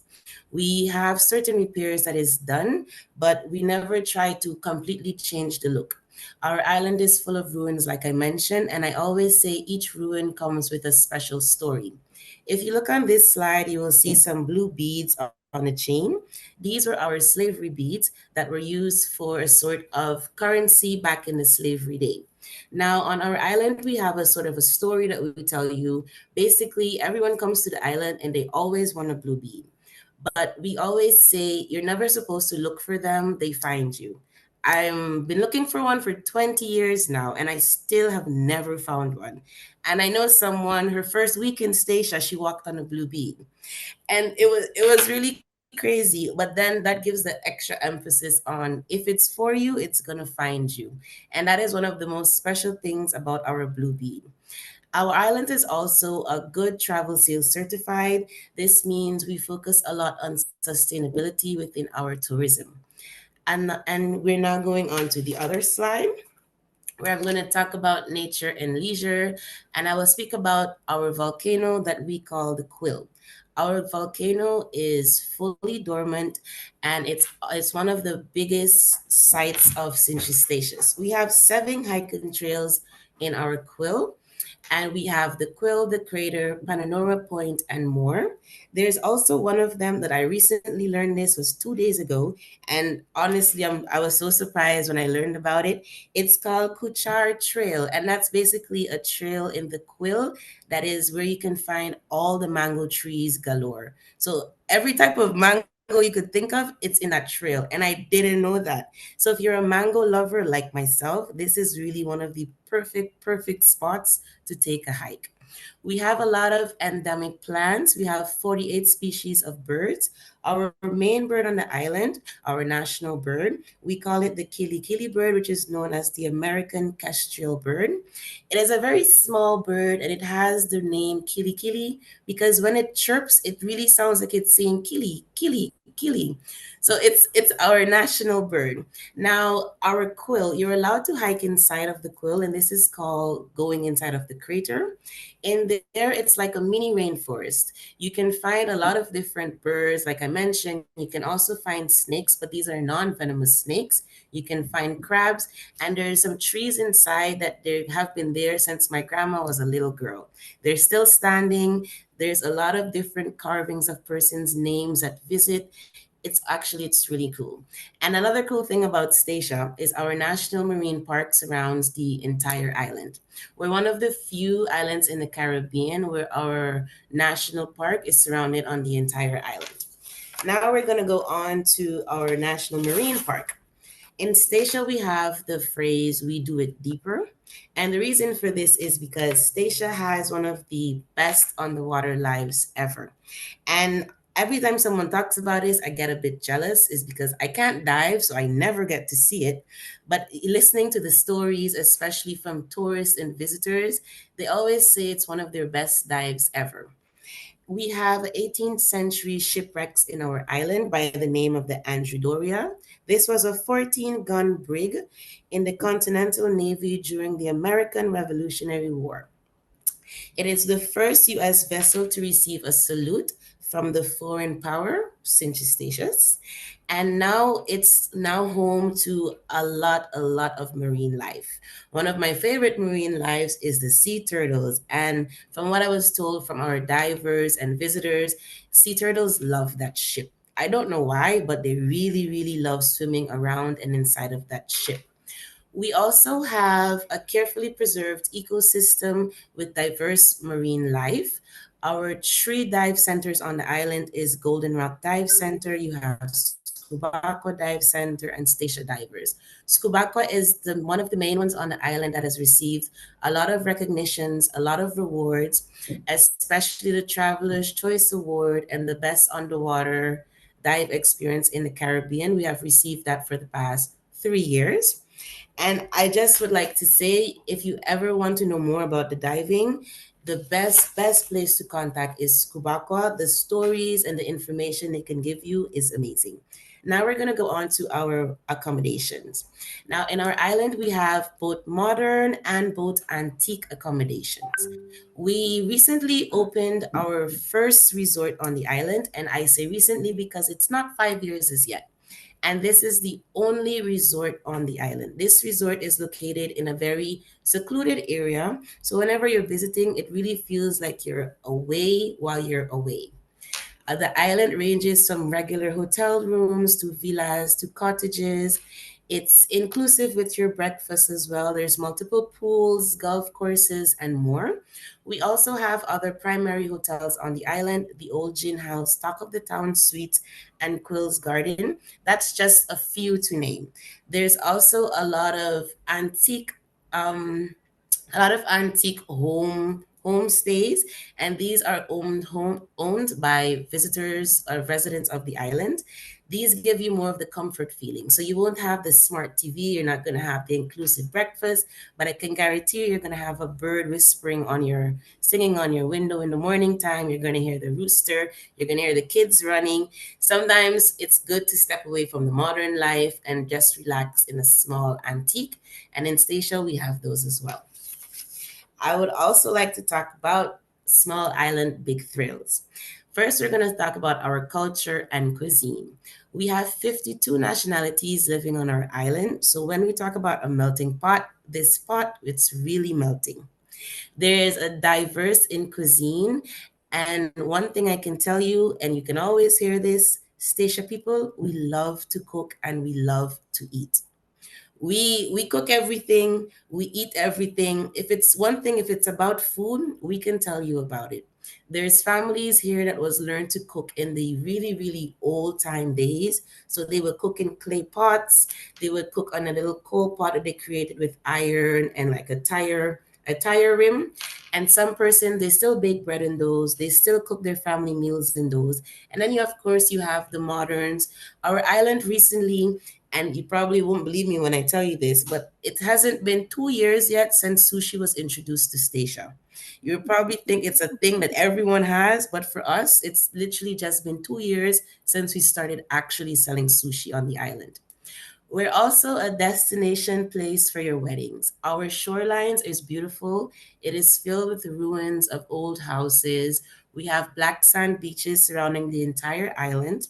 We have certain repairs that is done, but we never try to completely change the look. Our island is full of ruins, like I mentioned, and I always say each ruin comes with a special story. If you look on this slide, you will see some blue beads on a chain. These were our slavery beads that were used for a sort of currency back in the slavery day. Now, on our island, we have a sort of a story that we tell you. Basically, everyone comes to the island and they always want a blue bead. But we always say you're never supposed to look for them, they find you. I've been looking for one for 20 years now and I still have never found one. And I know someone, her first week in Statia, she walked on a blue bead. And it was really cool crazy, but then that gives the extra emphasis on if it's for you, it's gonna find you. And that is one of the most special things about our Blue Bean. Our island is also a good travel seal certified. This means we focus a lot on sustainability within our tourism. And we're now going on to the other slide where I'm going to talk about nature and leisure, and I will speak about our volcano that we call the Quill. Our volcano is fully dormant, and it's one of the biggest sites of Synchistatius. We have 7 hiking trails in our Quill, and we have the Quill, the Crater, Panorama Point, and more. There's also one of them that I recently learned. This was 2 days ago, and honestly, I was so surprised when I learned about it. It's called Kuchar Trail, and that's basically a trail in the Quill that is where you can find all the mango trees galore. So every type of mango you could think of, it's in that trail, and I didn't know that. So if you're a mango lover like myself, this is really one of the perfect spots to take a hike. We have a lot of endemic plants. We have 48 species of birds. Our main bird on the island, our national bird, we call it the kili bird, which is known as the American kestrel bird. It is a very small bird and it has the name kili because when it chirps, it really sounds like it's saying kili. So it's our national bird. Now, our quill, you're allowed to hike inside of the quill, and this is called going inside of the crater. In there, it's like a mini rainforest. You can find a lot of different birds, like I mentioned. You can also find snakes, but these are non-venomous snakes. You can find crabs, and there's some trees inside that they have been there since my grandma was a little girl. They're still standing. There's a lot of different carvings of persons' names that visit. It's really cool. And another cool thing about Statia is our national marine park surrounds the entire island. We're one of the few islands in the Caribbean where our national park is surrounded on the entire island. Now we're going to go on to our national marine park. In Statia, we have the phrase, we do it deeper. And the reason for this is because Statia has one of the best underwater lives ever. And every time someone talks about this, I get a bit jealous, is because I can't dive, so I never get to see it. But listening to the stories, especially from tourists and visitors, they always say it's one of their best dives ever. We have 18th century shipwrecks in our island by the name of the Andrew Doria. This was a 14-gun brig in the Continental Navy during the American Revolutionary War. It is the first U.S. vessel to receive a salute from the foreign power, Synchistatius, and now it's now home to a lot of marine life. One of my favorite marine lives is the sea turtles, and from what I was told from our divers and visitors, sea turtles love that ship. I don't know why, but they really love swimming around and inside of that ship. We also have a carefully preserved ecosystem with diverse marine life. Our 3 dive centers on the island is Golden Rock Dive Center, you have Scubaqua Dive Center, and Statia Divers. Scubaqua is one of the main ones on the island that has received a lot of recognitions, a lot of rewards, especially the Traveler's Choice Award and the Best Underwater Dive Experience in the Caribbean. We have received that for the past 3 years. And I just would like to say, if you ever want to know more about the diving, the best place to contact is Scubaqua. The stories and the information they can give you is amazing. Now we're going to go on to our accommodations. Now, in our island, we have both modern and both antique accommodations. We recently opened our first resort on the island, and I say recently because it's not 5 years as yet. And this is the only resort on the island. This resort is located in a very secluded area. So whenever you're visiting, it really feels like you're away while you're away. The island ranges from regular hotel rooms to villas to cottages. It's inclusive with your breakfast as well. There's multiple pools, golf courses, and more. We also have other primary hotels on the island, the Old Gin House, Talk of the Town Suite, and Quill's Garden. That's just a few to name. There's also um, a lot of antique home homestays, and these are owned by visitors or residents of the island. These give you more of the comfort feeling. So you won't have the smart TV, you're not going to have the inclusive breakfast, but I can guarantee you're going to have a bird whispering on your singing on your window in the morning time. You're going to hear the rooster, you're going to hear the kids running. Sometimes it's good to step away from the modern life and just relax in a small antique. And in Statia, we have those as well. I would also like to talk about small island big thrills. First, we're going to talk about our culture and cuisine. We have 52 nationalities living on our island. So when we talk about a melting pot, this pot, it's really melting. There is a diverse in cuisine. And one thing I can tell you, and you can always hear this, Statia people, we love to cook and we love to eat. We cook everything, we eat everything. If it's one thing, if it's about food, we can tell you about it. There's families here that was learned to cook in the really really old time days. So they would cook in clay pots, they would cook on a little coal pot that they created with iron and like a tire rim. And some person, they still bake bread in those, they still cook their family meals in those. And then you, of course, you have the moderns. Our island recently, and you probably won't believe me when I tell you this, but it hasn't been 2 years yet since sushi was introduced to Statia. You probably think it's a thing that everyone has, but for us, it's literally just been 2 years since we started actually selling sushi on the island. We're also a destination place for your weddings. Our shorelines is beautiful. It is filled with ruins of old houses. We have black sand beaches surrounding the entire island.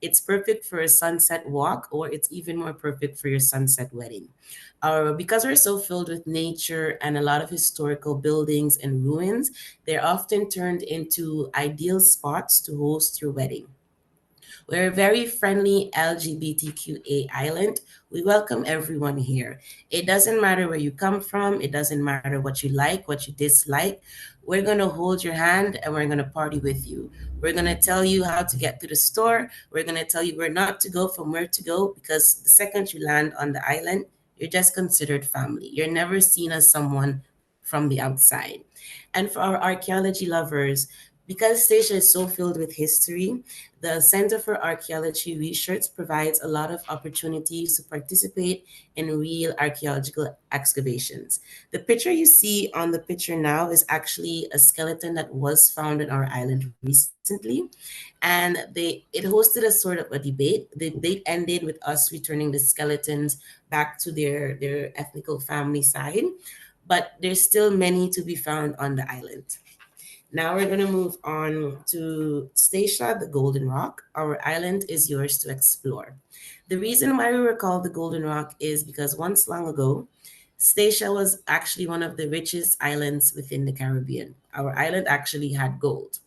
It's perfect for a sunset walk, or it's even more perfect for your sunset wedding. Because we're so filled with nature and a lot of historical buildings and ruins, they're often turned into ideal spots to host your wedding. We're a very friendly LGBTQA island. We welcome everyone here. It doesn't matter where you come from, it doesn't matter what you like, what you dislike. We're going to hold your hand and we're going to party with you. We're going to tell you how to get to the store. We're going to tell you where not to go, from where to go, because the second you land on the island, you're just considered family. You're never seen as someone from the outside. And for our archaeology lovers, because Statia is so filled with history, the Center for Archaeology Research provides a lot of opportunities to participate in real archaeological excavations. The picture you see on the picture now is actually a skeleton that was found on our island recently. And it hosted a sort of a debate. The debate ended with us returning the skeletons back to their ethnical family side, but there's still many to be found on the island. Now we're going to move on to Statia, the Golden Rock. Our island is yours to explore. The reason why we were called the Golden Rock is because once long ago, Statia was actually one of the richest islands within the Caribbean. Our island actually had gold.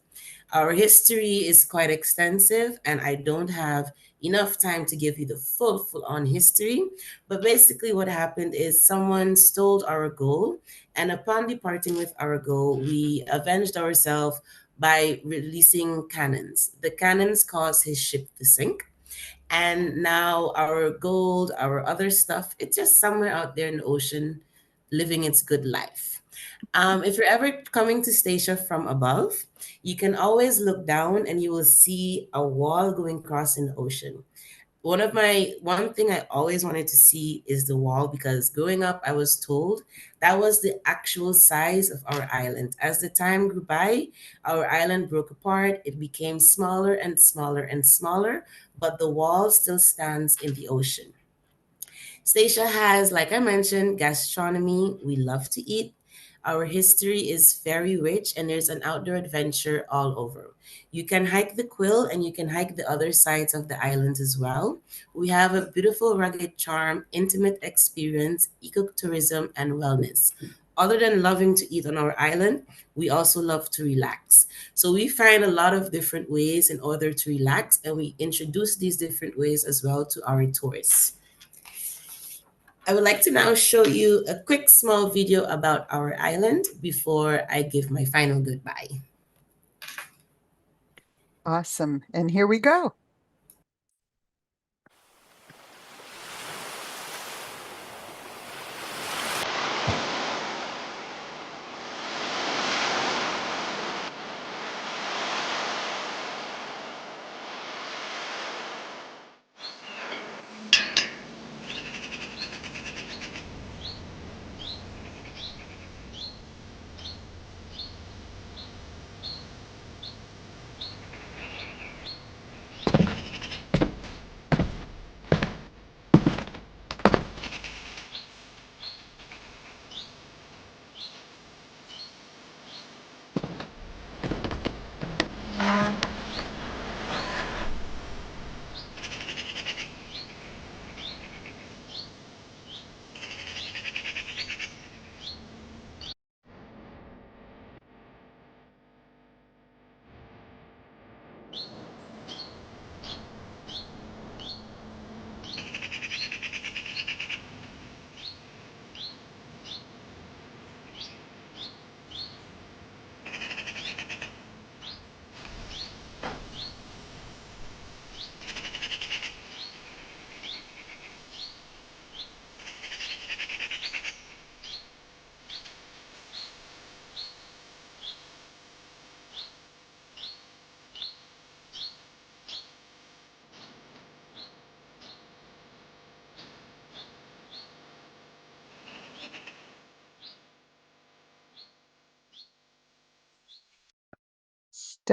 Our history is quite extensive, and I don't have enough time to give you the full on history. But basically, what happened is someone stole our gold, and upon departing with our gold, we avenged ourselves by releasing cannons. The cannons caused his ship to sink, and now our gold, our other stuff, it's just somewhere out there in the ocean living its good life. If you're ever coming to Statia from above, you can always look down and you will see a wall going across in the ocean. One thing I always wanted to see is the wall, because growing up I was told that was the actual size of our island. As the time grew by, our island broke apart, it became smaller and smaller and smaller, but the wall still stands in the ocean. Statia has, like I mentioned, gastronomy. We love to eat. Our history is very rich, and there's an outdoor adventure all over. You can hike the Quill and you can hike the other sides of the island as well. We have a beautiful rugged charm, intimate experience, ecotourism, and wellness. Other than loving to eat on our island, we also love to relax. So we find a lot of different ways in order to relax, and we introduce these different ways as well to our tourists. I would like to now show you a quick small video about our island before I give my final goodbye. Awesome. And here we go.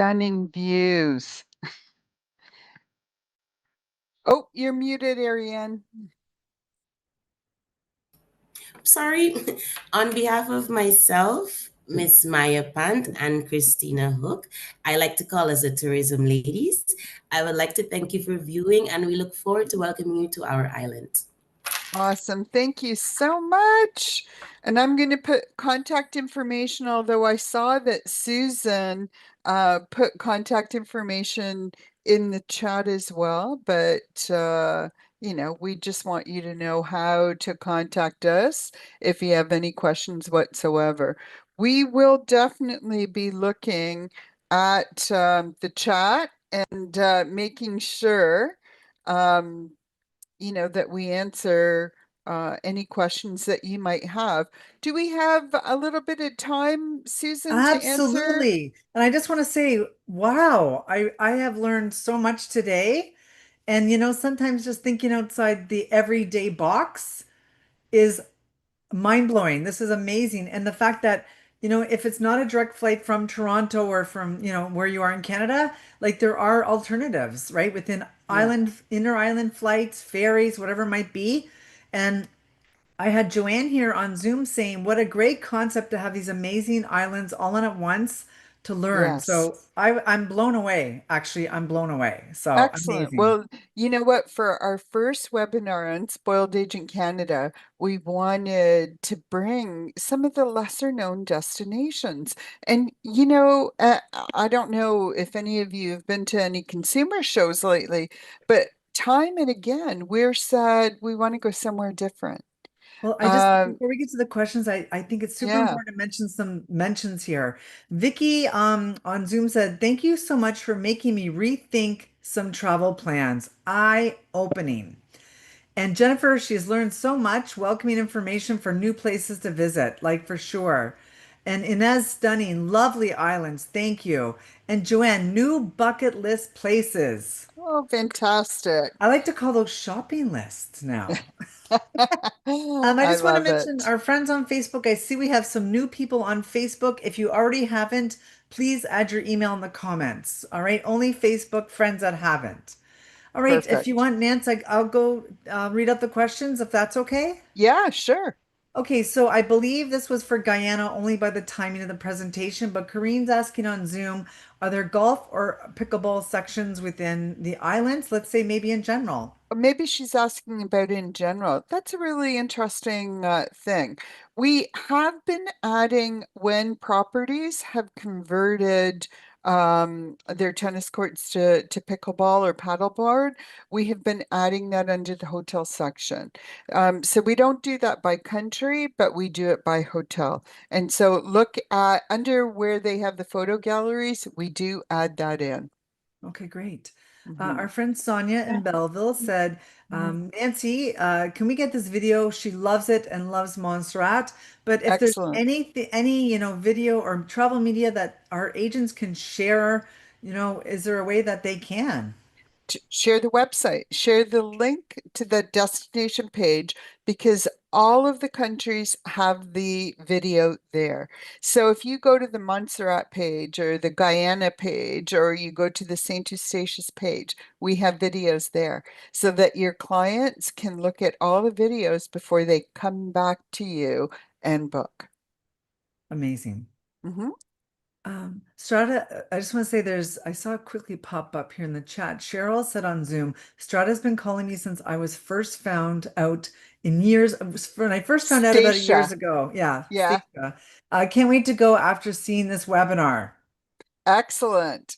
Stunning views. Oh, you're muted, Ariane. Sorry. On behalf of myself, Miss Maya Pant and Christina Hook, I like to call us the tourism ladies. I would like to thank you for viewing and we look forward to welcoming you to our island. Awesome. Thank you so much. And I'm going to put contact information, although I saw that Susan put contact information in the chat as well. But, we just want you to know how to contact us if you have any questions whatsoever. We will definitely be looking at the chat and making sure. Um, that we answer any questions that you might have. Do we have a little bit of time, Susan, to answer? Absolutely. And I just want to say, wow, I have learned so much today. And sometimes just thinking outside the everyday box is mind-blowing. This is amazing. And the fact that, if it's not a direct flight from Toronto or from, where you are in Canada, like there are alternatives, right? Within Yeah. inner island flights, ferries, whatever it might be. And I had Joanne here on Zoom saying, what a great concept to have these amazing islands all in at once to learn. Yes. So I'm blown away. Actually, I'm blown away. So Excellent. amazing. Well, you know what? For our first webinar on Spoiled Agent Canada, we wanted to bring some of the lesser known destinations. And, I don't know if any of you have been to any consumer shows lately, but time and again, we're said we want to go somewhere different. Well, Um, before we get to the questions, I think it's super yeah. important to mention some mentions here. Vicky on Zoom said, "Thank you so much for making me rethink some travel plans. Eye-opening." And Jennifer, she's learned so much, welcoming information for new places to visit, like for sure. And Inez, stunning, lovely islands. Thank you. And Joanne, new bucket list places. Oh, fantastic. I like to call those shopping lists now. I I just want to love mention it. our friends on Facebook. I see we have some new people on Facebook. If you already haven't, please add your email in the comments. All right, only Facebook friends that haven't. All right, if you Perfect. want, Nance, I'll go read out the questions if that's okay. Yeah, sure. Okay, so I believe this was for Guyana only by the timing of the presentation, but Kareen's asking on Zoom, are there golf or pickleball sections within the islands? Let's say maybe in general. Or maybe she's asking about in general. That's a really interesting thing. We have been adding when properties have converted their tennis courts to pickleball or paddleboard. We have been adding that under the hotel section. So we don't do that by country, but we do it by hotel. And so look at under where they have the photo galleries, we do add that in. Okay, great. Mhm. Our friend Sonia in Belleville said, Nancy, can we get this video? She loves it and loves Montserrat. But if there's Excellent. any, video or travel media that our agents can share, is there a way that they can? Share the website, share the link to the destination page because all of the countries have the video there. So if you go to the Montserrat page or the Guyana page or you go to the St. Eustatius page, we have videos there so that your clients can look at all the videos before they come back to you and book. Amazing. Mhm. Strata, I just want to say I saw it quickly pop up here in the chat. Cheryl said on Zoom, Strata's been calling me since I was first found out in years, when I first found out about it years Stacia, ago. Yeah, yeah, Stacia. I can't wait to go after seeing this webinar. excellent.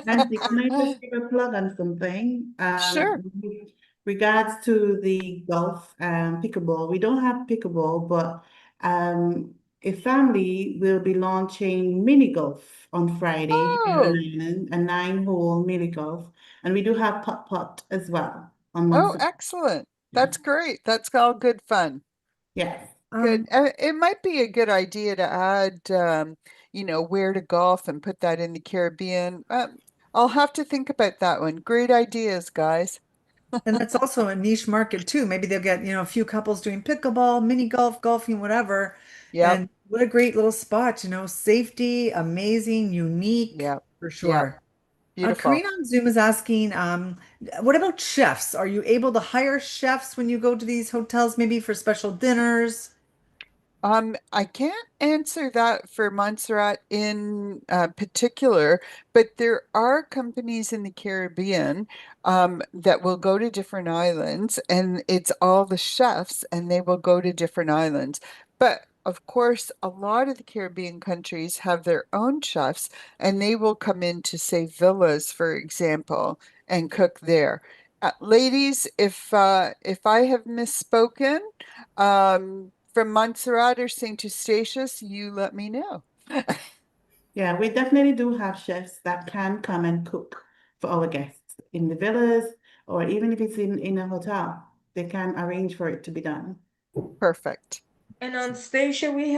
Nancy, can I just give a plug on something? Sure. With regards to the golf pickleball, we don't have pickleball, but a family will be launching mini golf on Friday here on Oh, Island, a 9-hole mini golf, and we do have putt putt as well on oh, Montserrat. excellent. Yeah. That's great. That's all good fun. Yes. Good. Um, It might be a good idea to add, where to golf and put that in the Caribbean. I'll have to think about that one. Great ideas, guys. and that's also a niche market too. Maybe they'll get, a few couples doing pickleball, mini golf, golfing, whatever. Yep, And what a great little spot, safety, amazing, unique. yep. for Yeah, sure. beautiful. Karina on Zoom is asking, what about chefs? Are you able to hire chefs when you go to these hotels, maybe for special dinners? I can't answer that for Montserrat in particular, but there are companies in the Caribbean that will go to different islands, and it's all the chefs, and they will go to different islands. But of course, a lot of the Caribbean countries have their own chefs, and they will come into, say, villas, for example, and cook there. Ladies, if I have misspoken, from Montserrat or St. Eustatius, you let me know. Yeah, we definitely do have chefs that can come and cook for our guests in the villas or even if it's in a hotel, they can arrange for it to be done. Perfect. And on station, we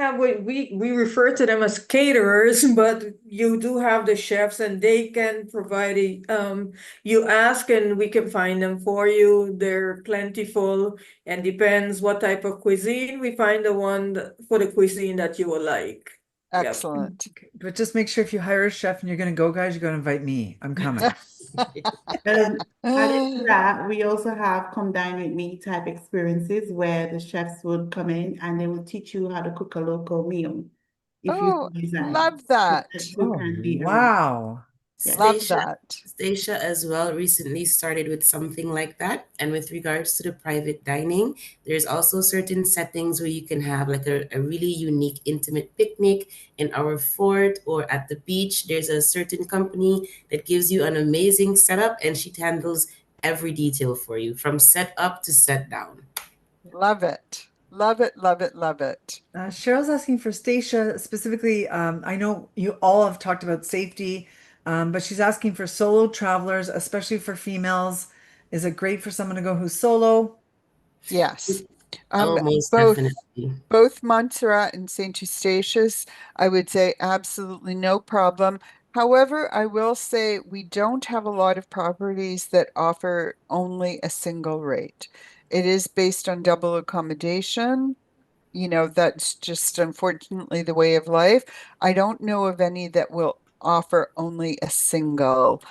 refer to them as caterers, but you do have the chefs, and they can provide you ask, and we can find them for you. They're plentiful, and depends what type of cuisine. We find the one for the cuisine that you will like. Yep. Excellent. Okay, but just make sure if you hire a chef and you're going to go, guys, you're going to invite me. I'm coming. Added to that, we also have come dine with me type experiences where the chefs would come in and they will teach you how to cook a local meal if you Oh, desire. love that. That too Oh, can be arranged. wow. Yes. Love Stacia, that. Stacia as well recently started with something like that. And with regards to the private dining, there's also certain settings where you can have like a really unique, intimate picnic in our fort or at the beach. There's a certain company that gives you an amazing setup, and she handles every detail for you from set up to set down. Love it. Love it. Love it. Love it. Cheryl's asking for Stacia specifically. I know you all have talked about safety, but she's asking for solo travelers, especially for females. Is it great for someone to go who's solo? Yes. Um, Oh, most both definitely. both Montserrat and Saint Eustatius, I would say absolutely no problem. However, I will say we don't have a lot of properties that offer only a single rate. It is based on double accommodation. That's just unfortunately the way of life. I don't know of any that will offer only a single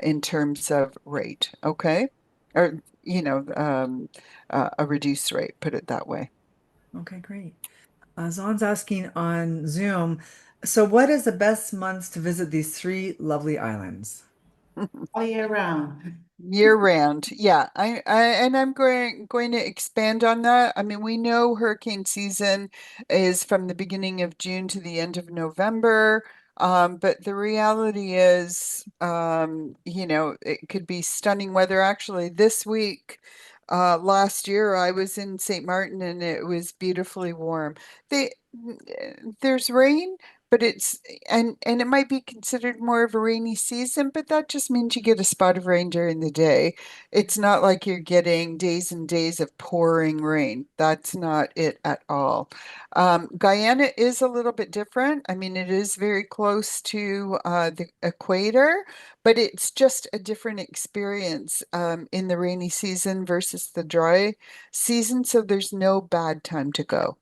in terms of rate, okay? Or, a reduced rate, put it that way. Okay, great. Zon's asking on Zoom. So, what is the best months to visit these three lovely islands? All year round. Year round. Yeah. And I'm going to expand on that. I mean, we know hurricane season is from the beginning of June to the end of November. But the reality is, it could be stunning weather. Actually, this week, last year, I was in St. Martin and it was beautifully warm. They, there's rain, but and it might be considered more of a rainy season, but that just means you get a spot of rain during the day. It's not like you're getting days and days of pouring rain. That's not it at all. Guyana is a little bit different. I mean, it is very close to the equator, but it's just a different experience in the rainy season versus the dry season. So there's no bad time to go.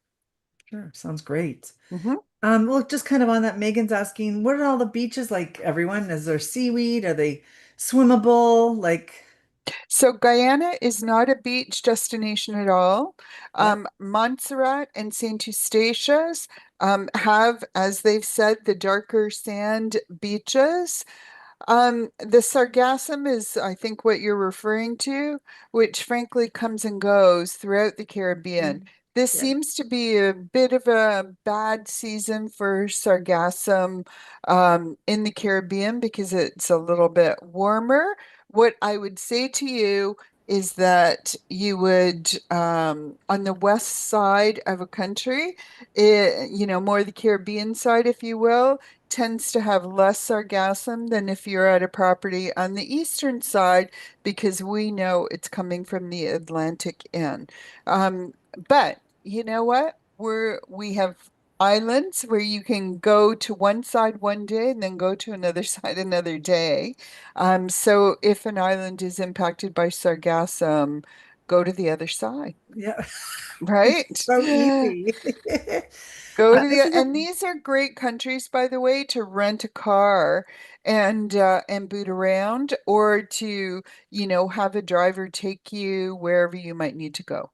Sure, sounds great. Mhm. Well, just kind of on that, Megan's asking, what are all the beaches like, everyone? Is there seaweed? Are they swimmable? Like, So Guyana is not a beach destination at all. yeah. Montserrat and Saint Eustatius have, as they've said, the darker sand beaches. The sargassum is, I think, what you're referring to, which frankly comes and goes throughout the Caribbean. This Yeah. seems to be a bit of a bad season for sargassum in the Caribbean because it's a little bit warmer. What I would say to you is that you would, on the west side of a country, more the Caribbean side, if you will, tends to have less sargassum than if you're at a property on the eastern side because we know it's coming from the Atlantic end. But you know what? We have islands where you can go to one side one day and then go to another side another day. So if an island is impacted by sargassum, go to the other side, Yeah. right? So easy. Go to This the, is a and these are great countries, by the way, to rent a car and boot around, or to, have a driver take you wherever you might need to go.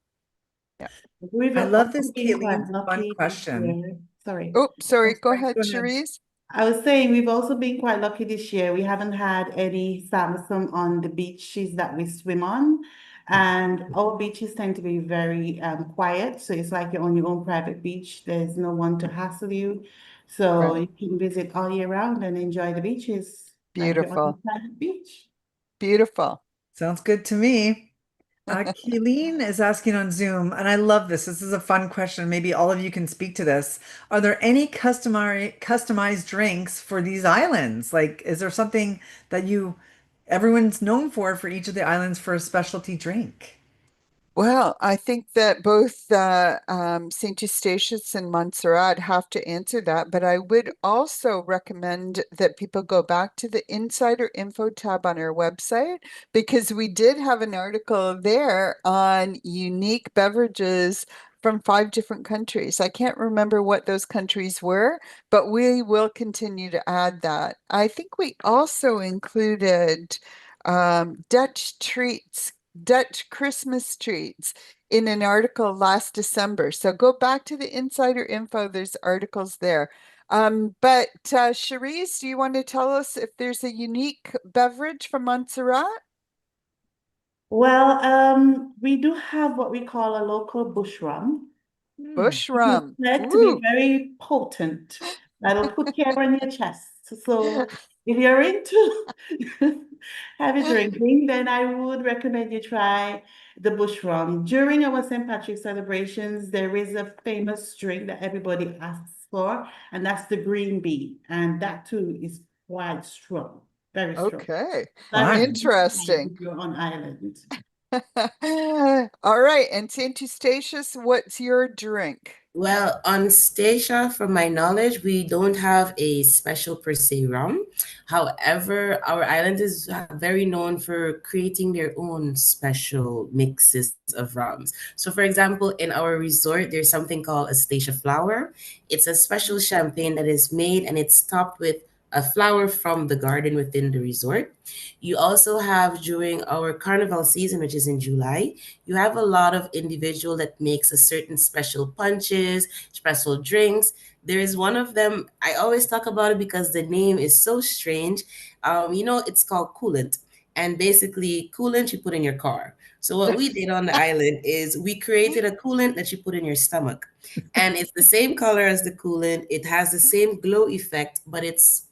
Yeah. We've I love also this, been quite Kayleen's fun lucky this question. year. Sorry. Oh, sorry. Oh, Go sorry, ahead, go ahead. Cherise. I was saying we've also been quite lucky this year. We haven't had any Samsung on the beaches that we swim on. And our beaches tend to be very quiet. So it's like you're on your own private beach. There's no one to hassle you. So Right. you can visit all year round and enjoy the beaches like you're on Beautiful. a private beach. Beautiful. Sounds good to me. Kayleen is asking on Zoom, and I love this. This is a fun question. Maybe all of you can speak to this. Are there any customized drinks for these islands? Like, is there something that everyone's known for each of the islands for a specialty drink? Well, I think that both St. Eustatius and Montserrat have to answer that, but I would also recommend that people go back to the insider info tab on our website, because we did have an article there on unique beverages from 5 different countries. I can't remember what those countries were, but we will continue to add that. I think we also included Dutch treats, Dutch Christmas treats in an article last December. So go back to the insider info, there's articles there. But Cherise, do you want to tell us if there's a unique beverage from Montserrat? Well, we do have what we call a local bush rum. Hmm. Bush It is rum. said to be Woo! very potent. That'll put hair on your chest. So if you're into heavy drinking, then I would recommend you try the bush rum. During our St. Patrick's celebrations, there is a famous drink that everybody asks for, and that's the green bean. And that too is quite strong, very strong. Okay, So I Fun. recommend trying interesting. if you're on island. All right, and Saint Eustatius, what's your drink? Well, on Stacia, from my knowledge, we don't have a special per se rum. However, our island is very known for creating their own special mixes of rums. So, for example, in our resort, there's something called a Stacia flower. It's a special champagne that is made and it's topped with a flower from the garden within the resort. You also have during our carnival season, which is in July, you have a lot of individual that makes a certain special punches, special drinks. There is one of them, I always talk about it because the name is so strange. It's called coolant. And basically, coolant you put in your car. So what we did on the island is we created a coolant that you put in your stomach. And it's the same color as the coolant. It has the same glow effect, but it's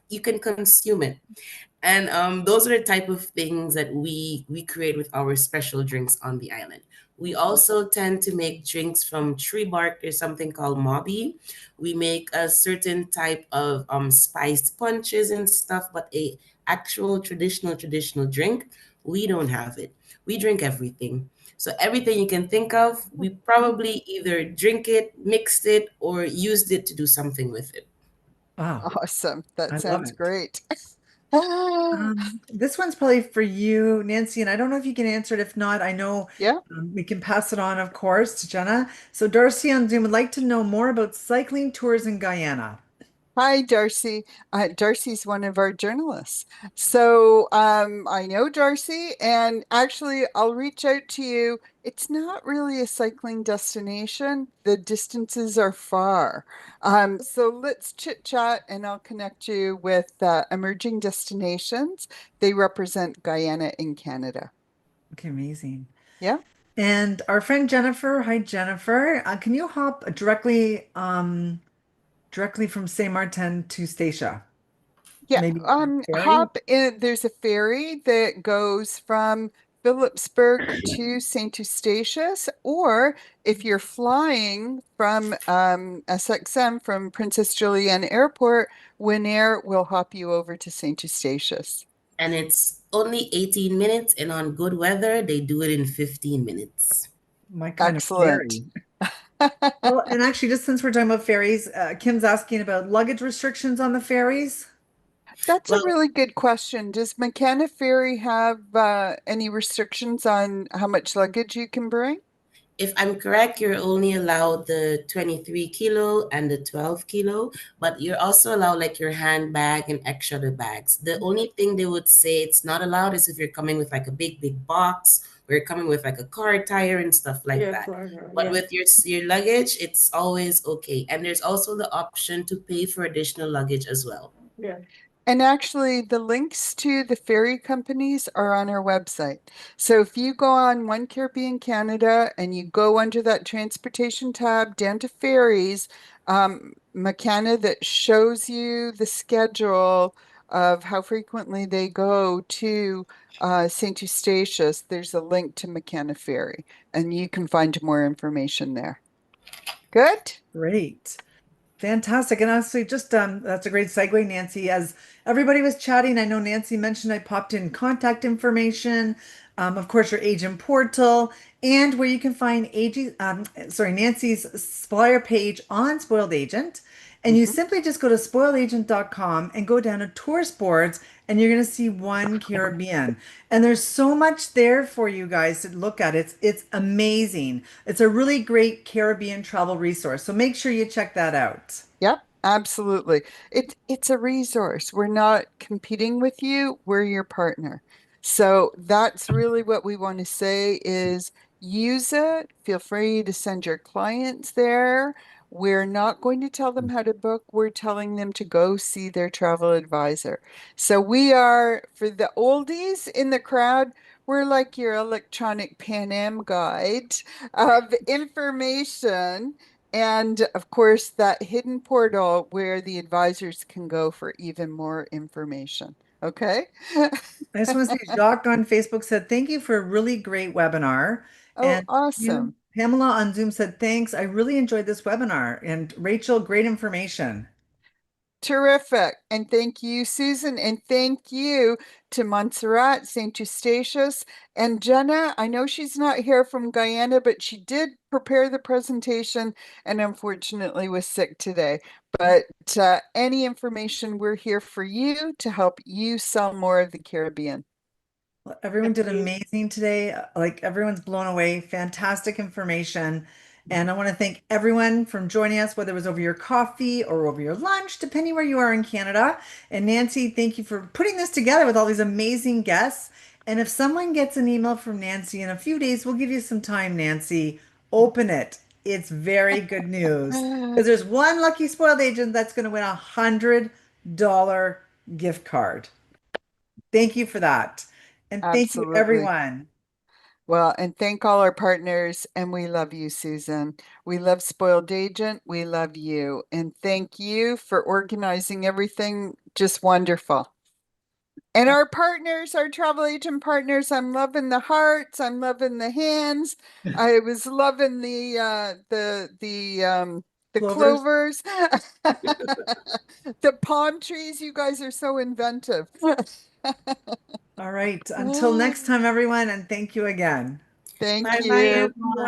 you can consume it. And those are the type of things that we create with our special drinks on the island. We also tend to make drinks from tree bark. There's something called mobby. We make a certain type of spiced punches and stuff, but a actual traditional drink, we don't have it. We drink everything. So everything you can think of, we probably either drink it, mixed it, or used it to do something with it. Wow, Awesome. That I love sounds it. great. This one's probably for you, Nancy, and I don't know if you can answer it. If not, I know Yeah. we can pass it on, of course, to Jenna. So Darcy on Zoom would like to know more about cycling tours in Guyana. Hi, Darcy. Darcy's one of our journalists. So I know Darcy, and actually, I'll reach out to you. It's not really a cycling destination. The distances are far. So let's chit chat, and I'll connect you with emerging destinations. They represent Guyana in Canada. Okay, amazing. Yeah. And our friend Jennifer, hi Jennifer, can you hop directly from Saint Martin to Stacia? Yeah, Maybe ferry? hop in. There's a ferry that goes from Phillipsburg to St. Eustatius, or if you're flying from SXM from Princess Juliana Airport, Winair will hop you over to St. Eustatius. And it's only 18 minutes, and on good weather, they do it in 15 minutes. My kind of Excellent. ferry. Well, and actually, just since we're talking about ferries, Kim's asking about luggage restrictions on the ferries. That's a Well, really good question. Does McKenna Ferry have any restrictions on how much luggage you can bring? If I'm correct, you're only allowed the 23 kilo and the 12 kilo, but you're also allowed like your handbag and extra the bags. The only thing they would say it's not allowed is if you're coming with like a big box or you're coming with like a car tire and stuff like Yeah, that. correct. But Yeah, with your luggage, it's always okay. And there's also the option to pay for additional luggage as well. yeah. And actually, the links to the ferry companies are on our website. So if you go on One Caribbean Canada and you go under that transportation tab down to ferries, McKenna, that shows you the schedule of how frequently they go to St. Eustatius, there's a link to McKenna Ferry, and you can find more information there. Good? Great. Fantastic. And honestly, just that's a great segue, Nancy. As everybody was chatting, I know Nancy mentioned I popped in contact information, of course, your agent portal, and where you can find Nancy's supplier page on Spoiled Agent. And you Mhm. simply just go to spoiledagent.com and go down to tourist boards, and you're going to see One Caribbean. And there's so much there for you guys to look at. It's amazing. It's a really great Caribbean travel resource. So make sure you check that out. Yep, absolutely. It's a resource. We're not competing with you, we're your partner. So that's really what we want to say is use it. Feel free to send your clients there. We're not going to tell them how to book. We're telling them to go see their travel advisor. So we are, for the oldies in the crowd, we're like your electronic Pan Am guide of information. And of course, that hidden portal where the advisors can go for even more information. Okay. I just want to say, Jacques on Facebook said, thank you for a really great webinar. Oh, And awesome. Pamela on Zoom said, thanks. I really enjoyed this webinar. And Rachel, great information. Terrific. And thank you, Susan. And thank you to Montserrat, St. Eustatius, and Jenna. I know she's not here from Guyana, but she did prepare the presentation and unfortunately was sick today. But any information, we're here for you to help you sell more of the Caribbean. Well, everyone did amazing today. Like everyone's blown away. Fantastic information. And I want to thank everyone from joining us, whether it was over your coffee or over your lunch, depending where you are in Canada. And Nancy, thank you for putting this together with all these amazing guests. And if someone gets an email from Nancy in a few days, we'll give you some time, Nancy. Open it. It's very good news because there's one lucky spoiled agent that's going to win $100 gift card. Thank you for that. And thank you, Absolutely. everyone. Well, and thank all our partners. And we love you, Susan. We love Spoiled Agent. We love you. And thank you for organizing everything just wonderful. And our partners, our travel agent partners, I'm loving the hearts. I'm loving the hands. I was loving the Clovers. clovers, the palm trees. You guys are so inventive. All right. Until next time, everyone, and thank you again. Thank Bye bye, you. everyone.